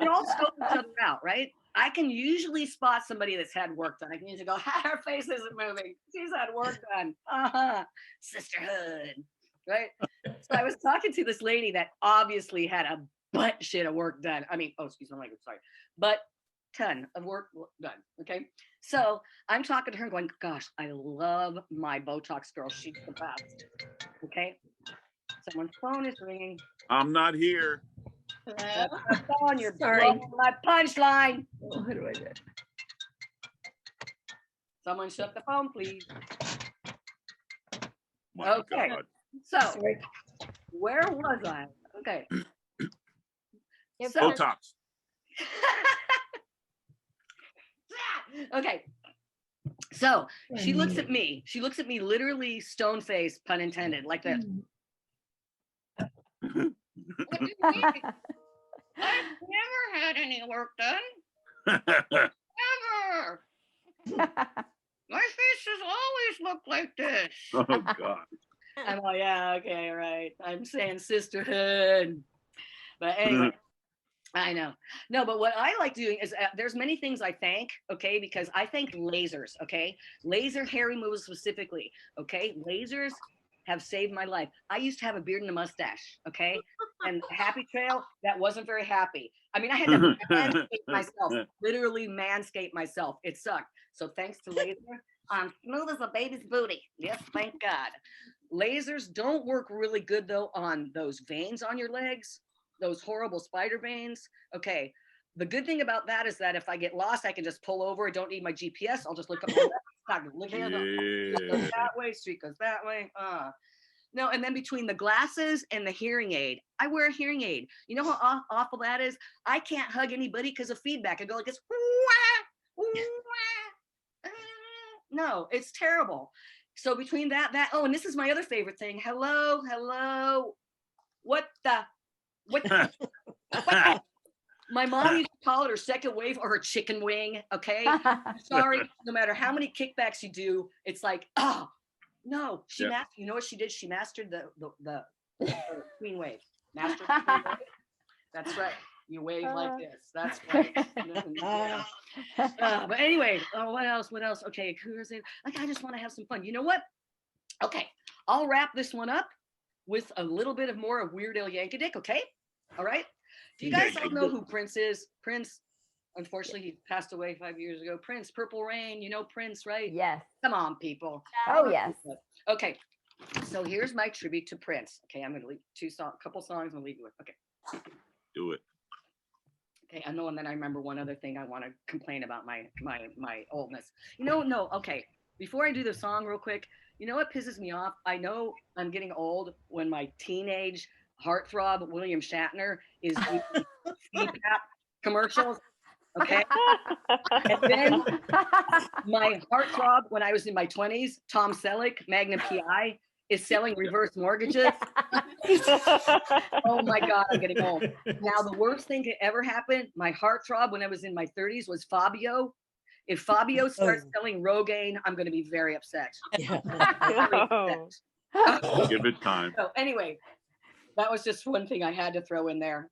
all scope each other out, right? I can usually spot somebody that's had work done. I can usually go, her face isn't moving. She's had work done. Sisterhood. Right? So I was talking to this lady that obviously had a butt shit of work done. I mean, excuse my language, sorry. But ton of work done. Okay. So I'm talking to her going, gosh, I love my Botox girl. She's the best. Okay. Someone's phone is ringing. I'm not here. That's my phone. You're Sorry. blowing my punchline. Oh, how do I do it? Someone shut the phone, please. My Okay. God. So, Sorry. where was I? Okay. You're So- fine. Botox. Okay. So she looks at me. She looks at me literally stone faced, pun intended, like this. What do you mean? I've never had any work done. Ever. My face has always looked like this. Oh God. I'm like, yeah, okay, all right. I'm saying sisterhood. But anyway, I know. No, but what I like doing is there's many things I thank, okay, because I thank lasers, okay? Laser hair removal specifically, okay? Lasers have saved my life. I used to have a beard and a mustache, okay? And Happy Trail, that wasn't very happy. I mean, I had to manscape myself, literally manscape myself. It sucked. So thanks to laser, I'm smooth as a baby's booty. Yes, thank God. Lasers don't work really good though on those veins on your legs, those horrible spider veins. Okay. The good thing about that is that if I get lost, I can just pull over. I don't need my GPS. I'll just look up my left. I can look at it. Goes that way, street goes that way. No, and then between the glasses and the hearing aid, I wear a hearing aid. You know how awful that is? I can't hug anybody because of feedback. I go like this. No, it's terrible. So between that, oh, and this is my other favorite thing. Hello. What the? My mom used to call it her second wave or her chicken wing. Okay. Sorry. No matter how many kickbacks you do, it's like, oh no, she mastered. You know what she did? She mastered the queen wave. Mastered the queen wave. That's right. You wave like this. That's right. But anyway, what else? Okay, like I just want to have some fun. You know what? Okay, I'll wrap this one up with a little bit of more of Weird Al Yankovic. Okay, all right. Do you guys all know who Prince is? Prince, unfortunately, he passed away 5 years ago. Prince, Purple Rain. You know Prince, right? Yes. Come on, people. Oh yes. Okay, so here's my tribute to Prince. Okay, I'm gonna leave couple songs. I'll leave you with. Okay. Do it. Okay, I know, and then I remember one other thing I want to complain about my oldness. No, okay. Before I do the song real quick, you know what pisses me off? I know I'm getting old when my teenage heartthrob William Shatner is doing CPAP commercials. Okay. And then my heartthrob when I was in my 20s, Tom Selleck, Magnum PI, is selling reverse mortgages. Oh my God, I'm getting old. Now, the worst thing to ever happen, my heartthrob when I was in my 30s was Fabio. If Fabio starts selling Rogaine, I'm going to be very upset. Yeah. Give it time. So anyway, that was just one thing I had to throw in there.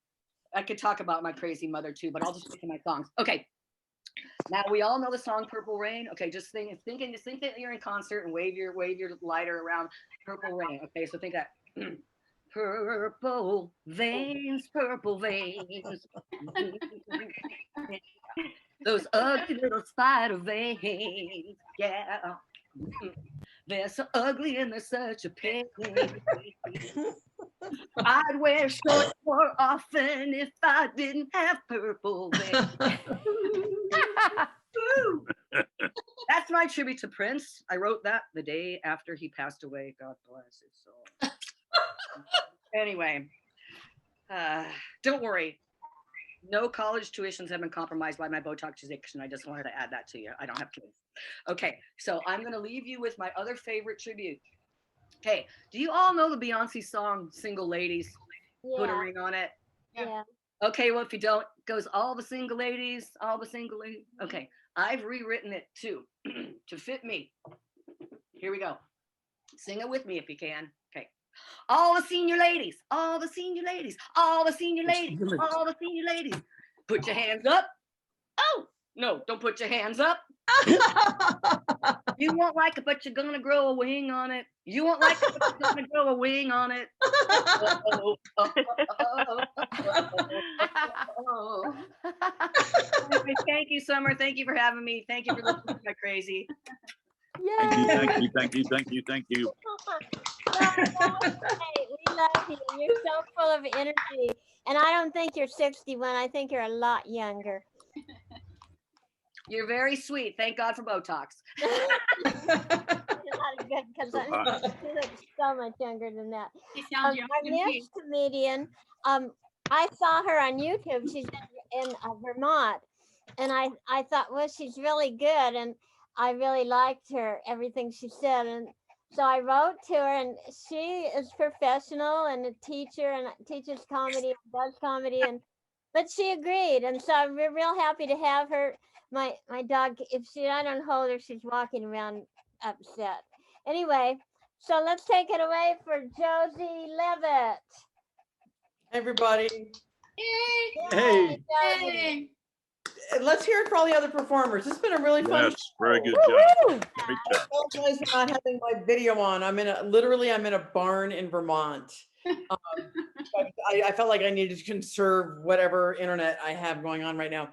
I could talk about my crazy mother too, but I'll just stick to my songs. Okay. Now we all know the song Purple Rain. Okay, just think that you're in concert and wave your lighter around. Purple Rain. Okay, so think that. Purple veins, those ugly little spider veins. Yeah. They're so ugly and they're such a pain. I'd wear shorts more often if I didn't have purple veins. That's my tribute to Prince. I wrote that the day after he passed away. God bless his soul. Anyway, don't worry. No college tuitions have been compromised by my Botox addiction. I just wanted to add that to you. I don't have kids. Okay, so I'm going to leave you with my other favorite tribute. Okay, do you all know the Beyonce song, Single Ladies? Put a ring on it. Yeah. Okay, well, if you don't, it goes all the single ladies. Okay, I've rewritten it too, to fit me. Here we go. Sing it with me if you can. Okay. All the senior ladies, all the senior ladies, all the senior ladies, all the senior ladies. Put your hands up. Oh, no, don't put your hands up. You won't like it, but you're gonna grow a wing on it. You won't like it, but you're gonna grow a wing on it. Thank you, Summer. Thank you for having me. Thank you for listening to my crazy. Thank you. Hey, we love you. You're so full of energy. And I don't think you're 61. I think you're a lot younger. You're very sweet. Thank God for Botox. Not good because she looks so much younger than that. Our next comedian, I saw her on YouTube. She's in Vermont, and I thought, well, she's really good, and I really liked her, everything she said, and so I wrote to her, and she is professional and a teacher and teaches comedy, does comedy, but she agreed, and so I'm real happy to have her. My dog, I don't hold her, she's walking around upset. Anyway, so let's take it away for Josie Leavitt. Everybody. Hey. Hey. Let's hear it for all the other performers. It's been a really fun Yes, show. very good job. Great I job. apologize for not having my video on. I'm in a barn in Vermont. I felt like I needed to conserve whatever internet I have going on right now.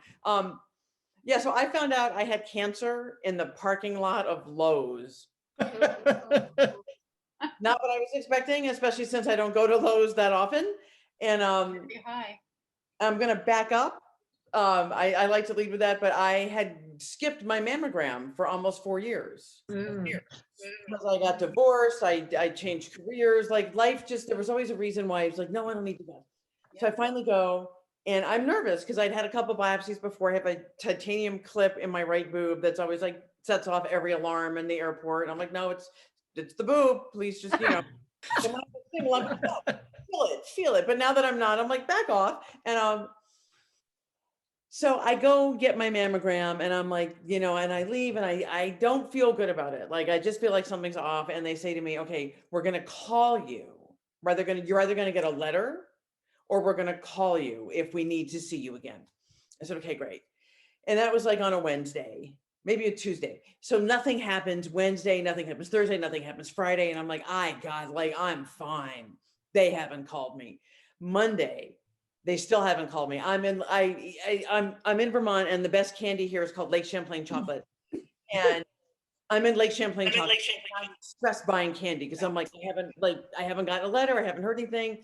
Yeah, so I found out I had cancer in the parking lot of Lowe's. Not what I was expecting, especially since I don't go to Lowe's that often. And I'm gonna back up. I like to lead with that, but I had skipped my mammogram for almost 4 years. Because I got divorced, I changed careers, like life just, there was always a reason why I was like, no, I don't need to go. So I finally go, and I'm nervous because I'd had a couple biopsies before. I have a titanium clip in my right boob that's always like sets off every alarm in the airport. And I'm like, no, it's the boob. Please just, feel it. But now that I'm not, I'm like, back off. And so I go get my mammogram, and I'm like, and I leave, and I don't feel good about it. Like, I just feel like something's off. And they say to me, okay, we're going to call you. You're either going to get a letter, or we're going to call you if we need to see you again. I said, okay, great. And that was like on a Wednesday, maybe a Tuesday. So nothing happens Wednesday, nothing happens Thursday, nothing happens Friday. And I'm like, I'm fine. They haven't called me. Monday, they still haven't called me. I'm in Vermont, and the best candy here is called Lake Champlain chocolate. And I'm in Lake Champlain chocolate. I'm stressed buying candy because I'm like, I haven't gotten a letter. I haven't heard anything.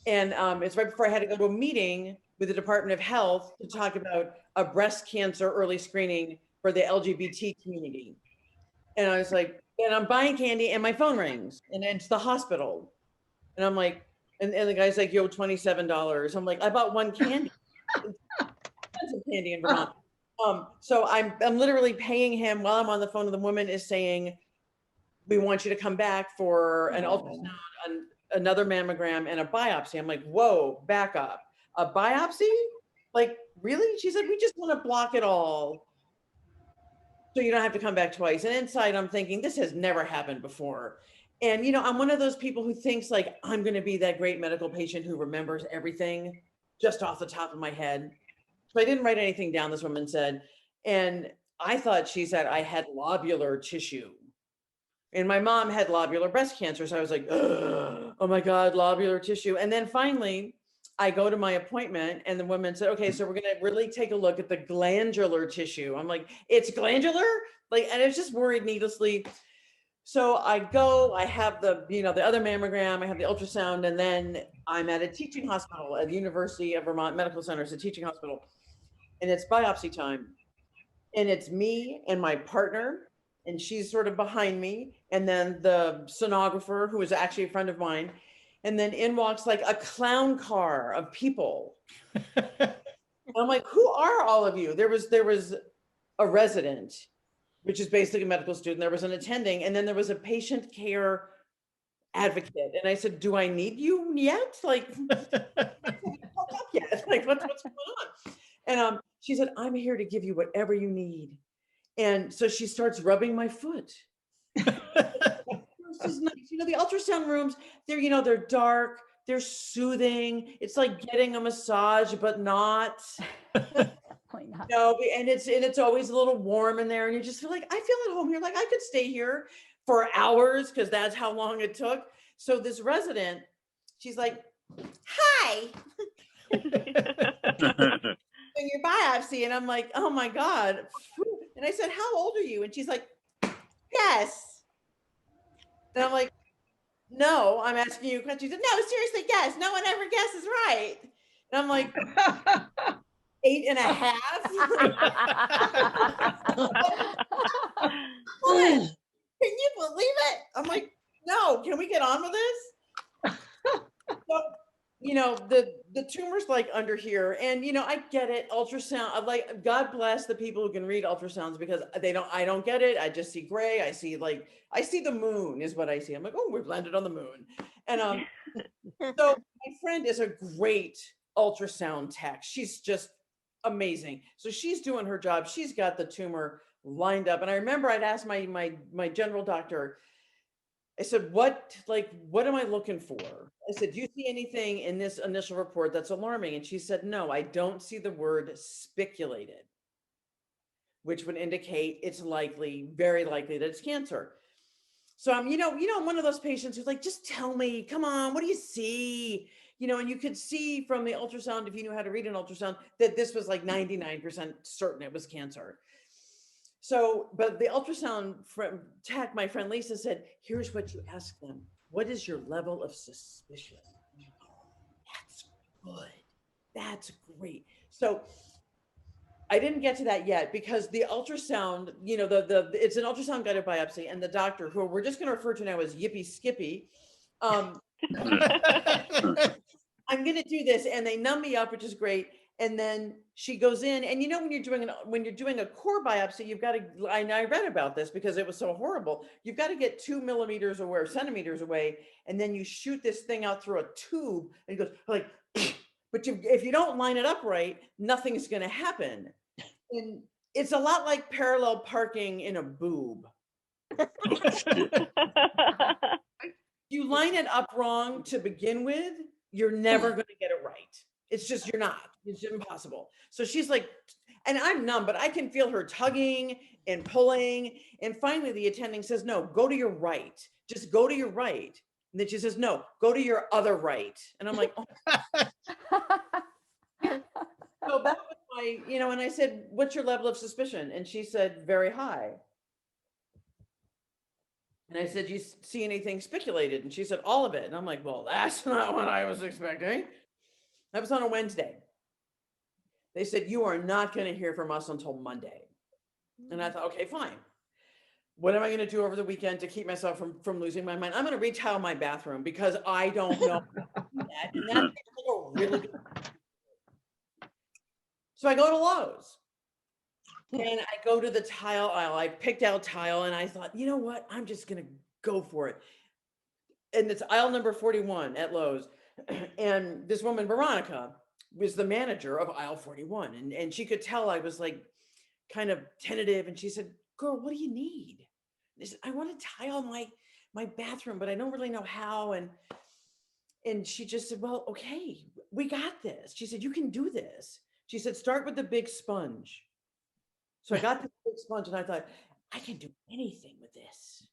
And it's right before I had to go to a meeting with the Department of Health to talk about a breast cancer early screening for the LGBT community. And I was like, and I'm buying candy, and my phone rings, and it's the hospital. And I'm like, and the guy's like, yo, $27. I'm like, I bought one candy. Expensive candy in Vermont. So I'm literally paying him while I'm on the phone, and the woman is saying, we want you to come back for an ultrasound, another mammogram, and a biopsy. I'm like, whoa, back up. A biopsy? Like, really? She said, we just want to block it all so you don't have to come back twice. And inside I'm thinking, this has never happened before. And, I'm one of those people who thinks like, I'm going to be that great medical patient who remembers everything just off the top of my head. So I didn't write anything down, this woman said. And I thought she said I had lobular tissue. And my mom had lobular breast cancer. So I was like, oh my God, lobular tissue. And then finally, I go to my appointment, and the woman said, okay, so we're going to really take a look at the glandular tissue. I'm like, it's glandular? And it's just worried needlessly. So I go, I have the other mammogram, I have the ultrasound, and then I'm at a teaching hospital at the University of Vermont Medical Center. It's a teaching hospital, and it's biopsy time. And it's me and my partner, and she's sort of behind me, and then the sonographer, who is actually a friend of mine, and then in walks like a clown car of people. I'm like, who are all of you? There was a resident, which is basically a medical student. There was an attending, and then there was a patient care advocate. And I said, do I need you yet? Like, what's going on? And she said, I'm here to give you whatever you need. And so she starts rubbing my foot. It's just nice. The ultrasound rooms, they're dark, they're soothing. It's like getting a massage, but not. And it's always a little warm in there, and you just feel like, I feel at home here. Like, I could stay here for hours because that's how long it took. So this resident, she's like, hi. And your biopsy. And I'm like, oh my God. And I said, how old are you? And she's like, yes. And I'm like, no, I'm asking you a question. She said, no, seriously, guess. No one ever guesses right. And I'm like, 8.5. What? Can you believe it? I'm like, no, can we get on with this? So, you know, the tumor's like under here, and you know, I get it. Ultrasound, I'm like, God bless the people who can read ultrasounds, because I don't get it. I just see gray. I see the moon is what I see. I'm like, oh, we've landed on the moon. And so my friend is a great ultrasound tech. She's just amazing. So she's doing her job. She's got the tumor lined up. And I remember I'd asked my general doctor, I said, what am I looking for? I said, do you see anything in this initial report that's alarming? And she said, no, I don't see the word spiculated, which would indicate it's likely, very likely that it's cancer. So I'm, I'm one of those patients who's like, just tell me, come on, what do you see? You know, and you could see from the ultrasound, if you knew how to read an ultrasound, that this was like 99% certain it was cancer. So, but the ultrasound tech, my friend Lisa said, here's what you ask them. What is your level of suspicion? That's good. That's great. So I didn't get to that yet, because the ultrasound, you know, it's an ultrasound guided biopsy, and the doctor, who we're just going to refer to now as Yippee Skippy, I'm going to do this, and they numb me up, which is great. And then she goes in, and you know, when you're doing a core biopsy, you've got to, I read about this because it was so horrible. You've got to get 2 millimeters away or centimeters away, and then you shoot this thing out through a tube, and it goes like, but if you don't line it up right, nothing's going to happen. And it's a lot like parallel parking in a boob. You line it up wrong to begin with, you're never going to get it right. It's just, you're not, it's impossible. So she's like, and I'm numb, but I can feel her tugging and pulling. And finally the attending says, no, go to your right. Just go to your right. And then she says, no, go to your other right. And I'm like, oh. So that was my, and I said, what's your level of suspicion? And she said, very high. And I said, you see anything spiculated? And she said, all of it. And I'm like, well, that's not what I was expecting. That was on a Wednesday. They said, you are not going to hear from us until Monday. And I thought, okay, fine. What am I going to do over the weekend to keep myself from losing my mind? I'm going to retile my bathroom because I don't know how to do that. And that's a really good. So I go to Lowe's and I go to the tile aisle. I picked out tile and I thought, you know what? I'm just going to go for it. And it's aisle number 41 at Lowe's. And this woman, Veronica, was the manager of aisle 41. And she could tell I was like kind of tentative. And she said, girl, what do you need? I said, I want to tile my bathroom, but I don't really know how. And she just said, well, okay, we got this. She said, you can do this. She said, start with the big sponge. So I got the big sponge and I thought, I can do anything with this.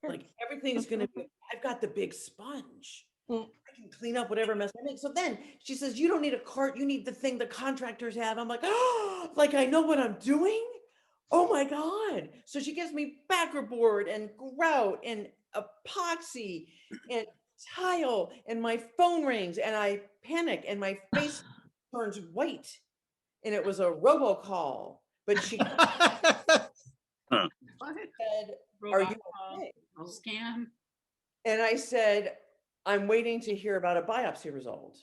Like everything's going to be, I've got the big sponge. I can clean up whatever mess I make. So then she says, you don't need a cart. You need the thing the contractors have. I'm like, oh, like I know what I'm doing. Oh my God. So she gives me backer board and grout and epoxy and tile, and my phone rings and I panic and my face turns white. And it was a robocall, but she said, are you okay? Scan. And I said, I'm waiting to hear about a biopsy result.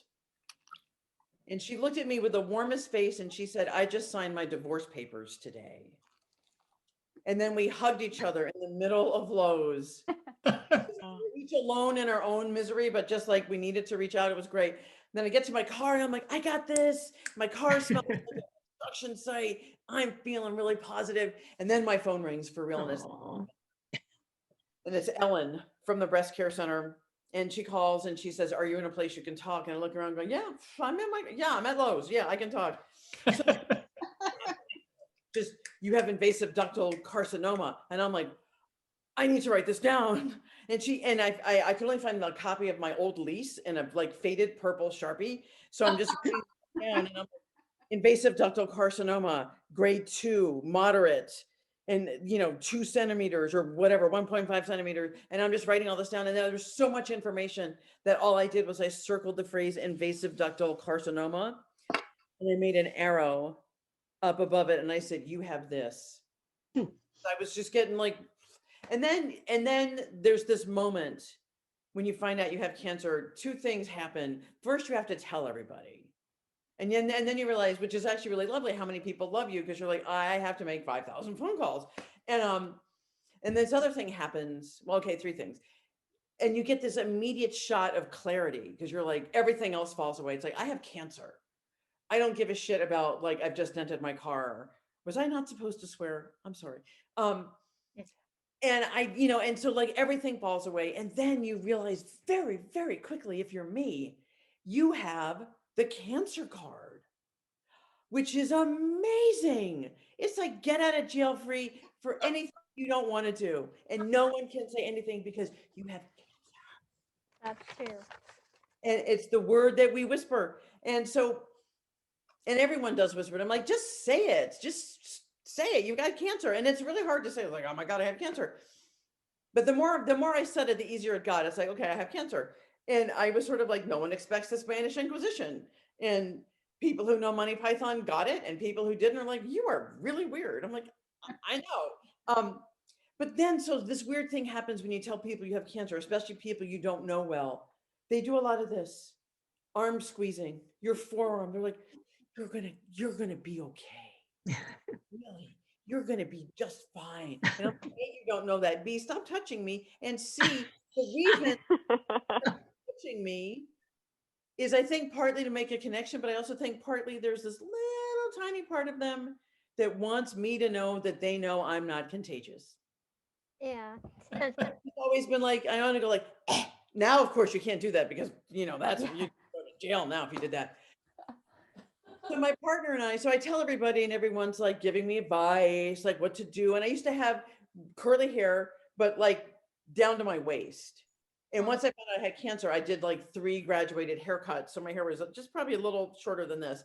And she looked at me with the warmest face and she said, I just signed my divorce papers today. And then we hugged each other in the middle of Lowe's. We were each alone in our own misery, but just like we needed to reach out, it was great. And then I get to my car and I'm like, I got this. My car smells like a construction site. I'm feeling really positive. And then my phone rings for realness. And it's Ellen from the breast care center. And she calls and she says, are you in a place you can talk? And I look around going, yeah, I'm at Lowe's. Yeah, I can talk. So, just, you have invasive ductal carcinoma. And I'm like, I need to write this down. And I could only find a copy of my old lease in a like faded purple Sharpie. So I'm just writing it down and I'm like, invasive ductal carcinoma, grade 2, moderate. and 2 centimeters or whatever, 1.5 centimeters. And I'm just writing all this down. And there's so much information that all I did was I circled the phrase invasive ductal carcinoma, and I made an arrow up above it. And I said, you have this. I was just getting like, and then there's this moment when you find out you have cancer. 2 things happen. First, you have to tell everybody. And then you realize, which is actually really lovely, how many people love you, because you're like, I have to make 5,000 phone calls. And this other thing happens. Well, okay, 3 things. And you get this immediate shot of clarity, because you're like, everything else falls away. It's like, I have cancer. I don't give a shit about, like, I've just dented my car. Was I not supposed to swear? I'm sorry. And and so like everything falls away. And then you realize very, very quickly, if you're me, you have the cancer card, which is amazing. It's like get out of jail free for anything you don't want to do. And no one can say anything because you have cancer. That's true. And it's the word that we whisper. And so, and everyone does whisper it. I'm like, just say it. Just say it. You got cancer. And it's really hard to say, like, oh my God, I have cancer. But the more I said it, the easier it got. It's like, okay, I have cancer. And I was sort of like, no one expects the Spanish Inquisition. And people who know Monty Python got it. And people who didn't are like, you are really weird. I'm like, I know. But then, so this weird thing happens when you tell people you have cancer, especially people you don't know well. They do a lot of this, arm squeezing, your forearm. They're like, you're gonna be okay. Really, you're gonna be just fine. And I'm like, A, you don't know that. B, stop touching me. And C, the reason touching me is, I think, partly to make a connection, but I also think partly there's this little tiny part of them that wants me to know that they know I'm not contagious. Yeah. It's always been like, I want to go like, now, of course, you can't do that because, that's, you go to jail now if you did that. So my partner and I, so I tell everybody, and everyone's like giving me advice, like what to do. And I used to have curly hair, but like down to my waist. And once I found out I had cancer, I did like 3 graduated haircuts. So my hair was just probably a little shorter than this,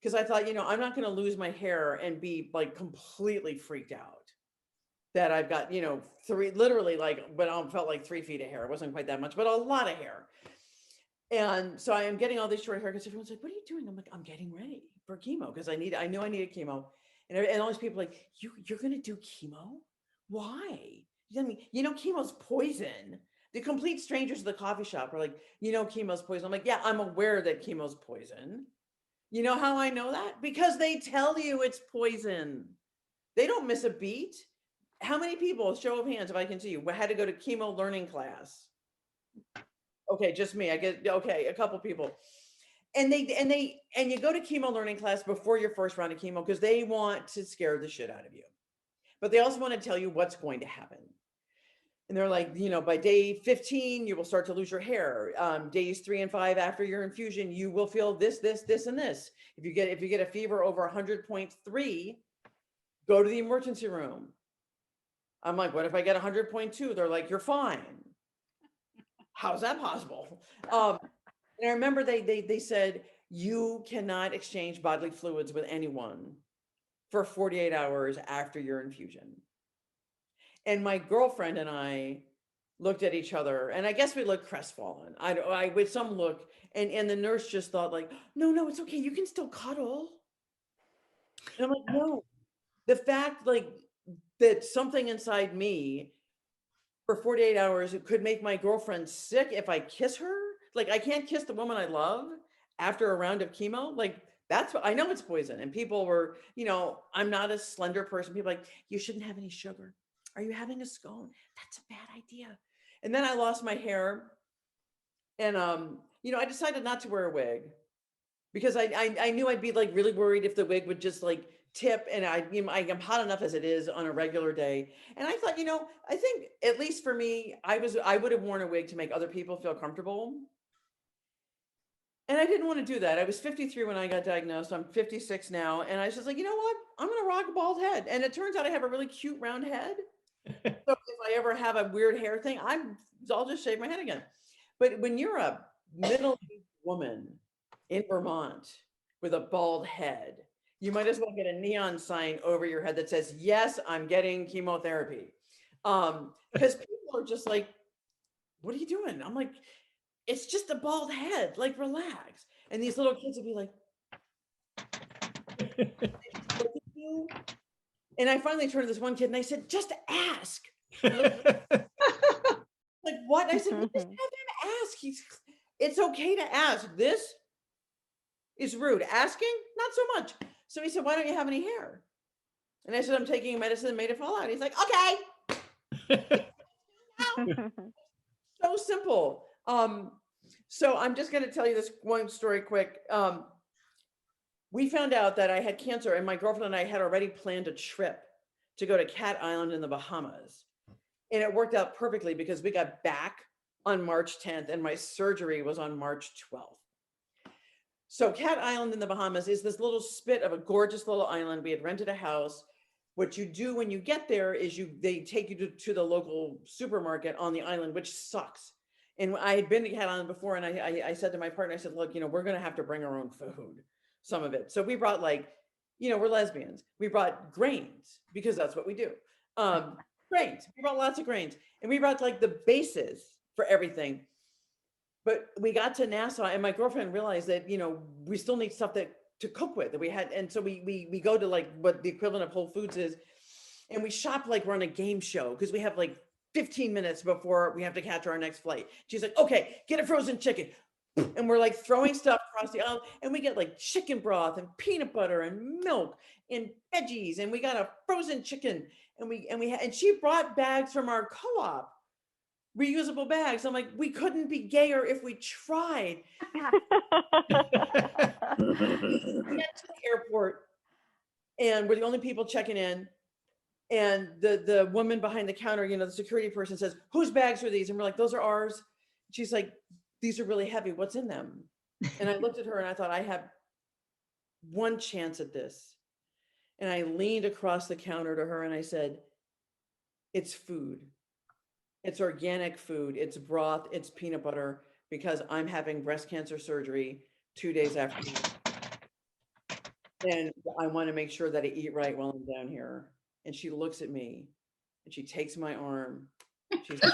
because I thought, I'm not going to lose my hair and be like completely freaked out that I've got, 3, literally like, but I felt like 3 feet of hair. It wasn't quite that much, but a lot of hair. And so I am getting all these short haircuts. Everyone's like, what are you doing? I'm like, I'm getting ready for chemo, because I knew I needed chemo. And all these people are like, you're going to do chemo? Why? I mean, chemo's poison. The complete strangers at the coffee shop are like, chemo's poison. I'm like, yeah, I'm aware that chemo's poison. You know how I know that? Because they tell you it's poison. They don't miss a beat. How many people, show of hands if I can see you, had to go to chemo learning class? Okay, just me. I get, okay, a couple people. And you go to chemo learning class before your first round of chemo because they want to scare the shit out of you. But they also want to tell you what's going to happen. And they're like, by day 15, you will start to lose your hair. Days 3 and 5 after your infusion, you will feel this, this, this, and this. If you get a fever over 100.3, go to the emergency room. I'm like, what if I get 100.2? They're like, you're fine. How's that possible? And I remember they said, you cannot exchange bodily fluids with anyone for 48 hours after your infusion. And my girlfriend and I looked at each other, and I guess we looked crestfallen. I with some look, and the nurse just thought like, no, it's okay. You can still cuddle. And I'm like, no, the fact like that something inside me for 48 hours, it could make my girlfriend sick if I kiss her. Like I can't kiss the woman I love after a round of chemo. Like that's what I know, it's poison. And people were, I'm not a slender person. People are like, you shouldn't have any sugar. Are you having a scone? That's a bad idea. And then I lost my hair. And, I decided not to wear a wig because I knew I'd be like really worried if the wig would just like tip. And I'm hot enough as it is on a regular day. And I thought, I think at least for me, I would have worn a wig to make other people feel comfortable. And I didn't want to do that. I was 53 when I got diagnosed. I'm 56 now. And I was just like, you know what? I'm going to rock a bald head. And it turns out I have a really cute round head. So if I ever have a weird hair thing, I'll just shave my head again. But when you're a middle-aged woman in Vermont with a bald head, you might as well get a neon sign over your head that says, yes, I'm getting chemotherapy. Because people are just like, what are you doing? I'm like, it's just a bald head, like relax. And these little kids would be like, look at you. And I finally turned to this one kid and I said, just ask. Like, what? I said, well, just have him ask. It's okay to ask. This is rude. Asking, not so much. So he said, why don't you have any hair? And I said, I'm taking medicine that made it fall out. He's like, okay. So simple. So I'm just going to tell you this one story quick. We found out that I had cancer, and my girlfriend and I had already planned a trip to go to Cat Island in the Bahamas. And it worked out perfectly because we got back on March 10th and my surgery was on March 12th. So Cat Island in the Bahamas is this little spit of a gorgeous little island. We had rented a house. What you do when you get there is they take you to the local supermarket on the island, which sucks. And I had been to Cat Island before, and I said to my partner, I said, look, we're going to have to bring our own food, some of it. So we brought we're lesbians. We brought grains because that's what we do. Grains. We brought lots of grains, and we brought like the bases for everything. But we got to Nassau, and my girlfriend realized that, we still need stuff to cook with that we had. And so we go to like what the equivalent of Whole Foods is, and we shop like we're on a game show because we have like 15 minutes before we have to catch our next flight. She's like, okay, get a frozen chicken. And we're like throwing stuff across the aisle, and we get like chicken broth and peanut butter and milk and veggies, and we got a frozen chicken, and she brought bags from our co-op, reusable bags. I'm like, we couldn't be gayer if we tried. Get to the airport, and we're the only people checking in. And the woman behind the counter, the security person says, whose bags are these? And we're like, those are ours. She's like, these are really heavy. What's in them? And I looked at her and I thought, I have one chance at this. And I leaned across the counter to her and I said, it's food. It's organic food. It's broth. It's peanut butter, because I'm having breast cancer surgery 2 days after. And I want to make sure that I eat right while I'm down here. And she looks at me and she takes my arm. She's like,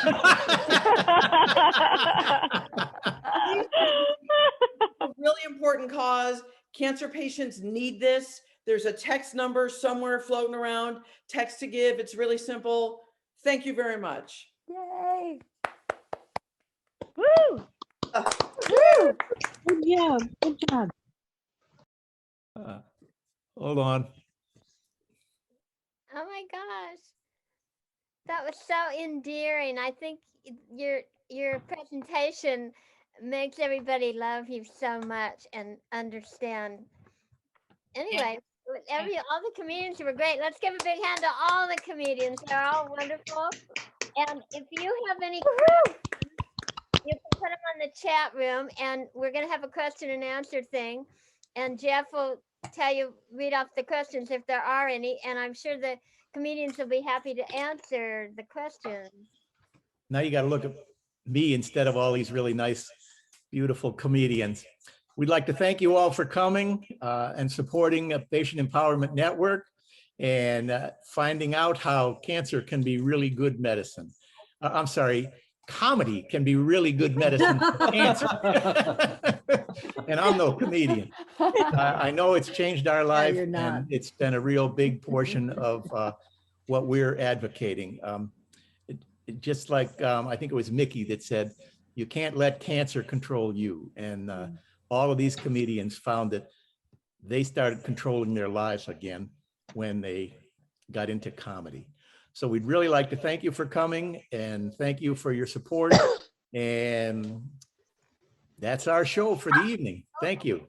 a really important cause. Cancer patients need this. There's a text number somewhere floating around. Text to give. It's really simple. Thank you very much. Yay. Woo! Woo! Good job. Good job. Hold on. Oh my gosh. That was so endearing. I think your presentation makes everybody love you so much and understand. Anyway, all the comedians were great. Let's give a big hand to all the comedians. They're all wonderful. And if you have any questions, you can put them on the chat room, and we're going to have a question and answer thing. And Jeff will read off the questions if there are any. And I'm sure the comedians will be happy to answer the questions. Now you got to look at me instead of all these really nice, beautiful comedians. We'd like to thank you all for coming and supporting a Patient Empowerment Network and finding out how cancer can be really good medicine. I'm sorry, comedy can be really good medicine for cancer. And I'm no comedian. I know it's changed our life, and it's been a real big portion of what we're advocating. Just like I think it was Mickey that said, you can't let cancer control you. And all of these comedians found that they started controlling their lives again when they got into comedy. So we'd really like to thank you for coming and thank you for your support. And that's our show for the evening. Thank you.